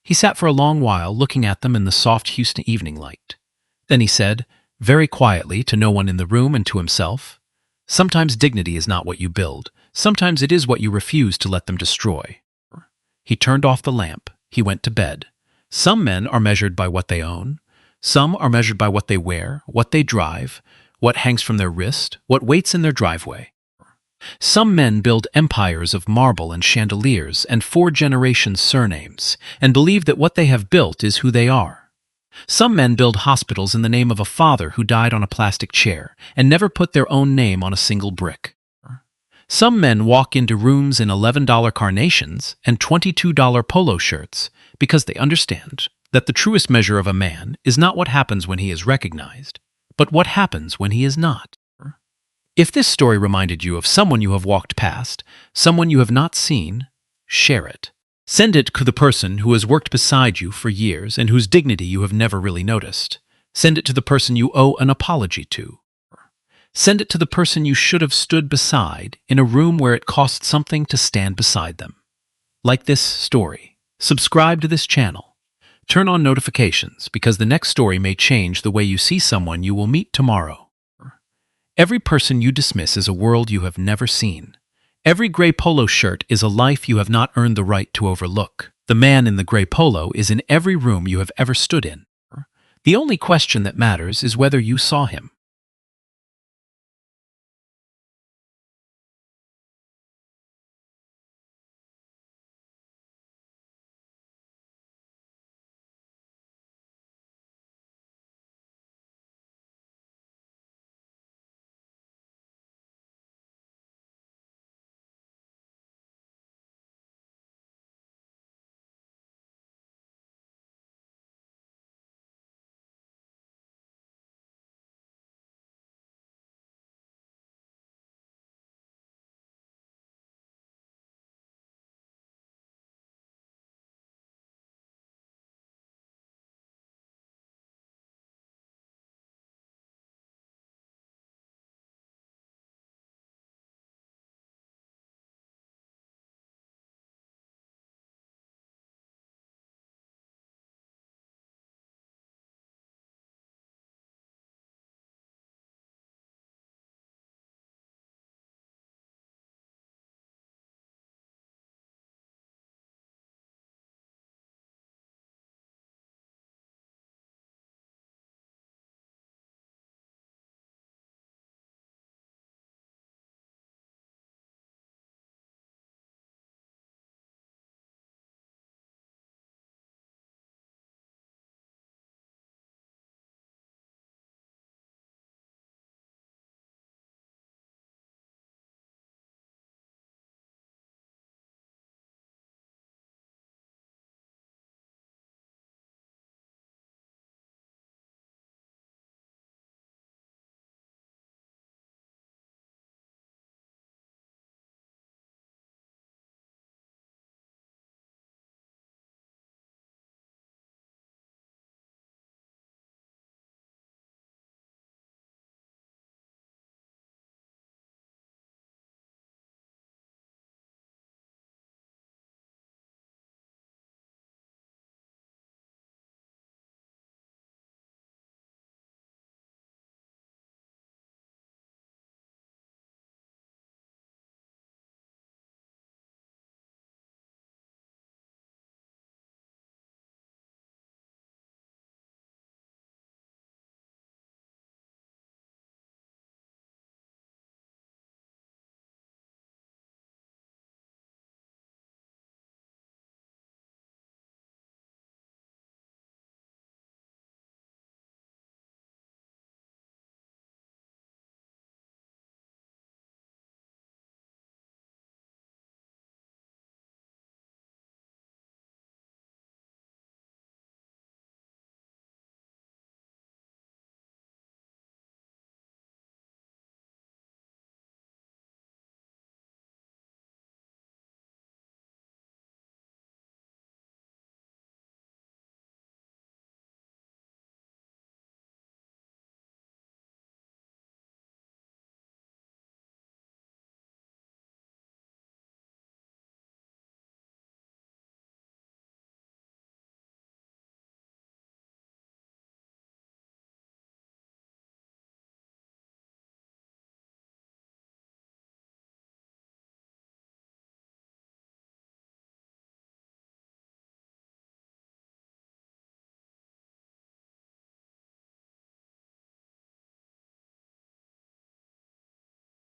He sat for a long while looking at them in the soft Houston evening light. Then he said, very quietly, to no one in the room and to himself, "Sometimes dignity is not what you build. Sometimes it is what you refuse to let them destroy." He turned off the lamp. He went to bed. Some men are measured by what they own. Some are measured by what they wear, what they drive, what hangs from their wrist, what waits in their driveway. Some men build empires of marble and chandeliers and 4 generations surnames, and believe that what they have built is who they are. Some men build hospitals in the name of a father who died on a plastic chair and never put their own name on a single brick. Some men walk into rooms in $11 carnations and $22 polo shirts because they understand that the truest measure of a man is not what happens when he is recognized, but what happens when he is not. If this story reminded you of someone you have walked past, someone you have not seen, share it. Send it to the person who has worked beside you for years and whose dignity you have never really noticed. Send it to the person you owe an apology to. Send it to the person you should have stood beside in a room where it cost something to stand beside them. Like this story, subscribe to this channel. Turn on notifications because the next story may change the way you see someone you will meet tomorrow. Every person you dismiss is a world you have never seen. Every gray polo shirt is a life you have not earned the right to overlook. The man in the gray polo is in every room you have ever stood in. The only question that matters is whether you saw him.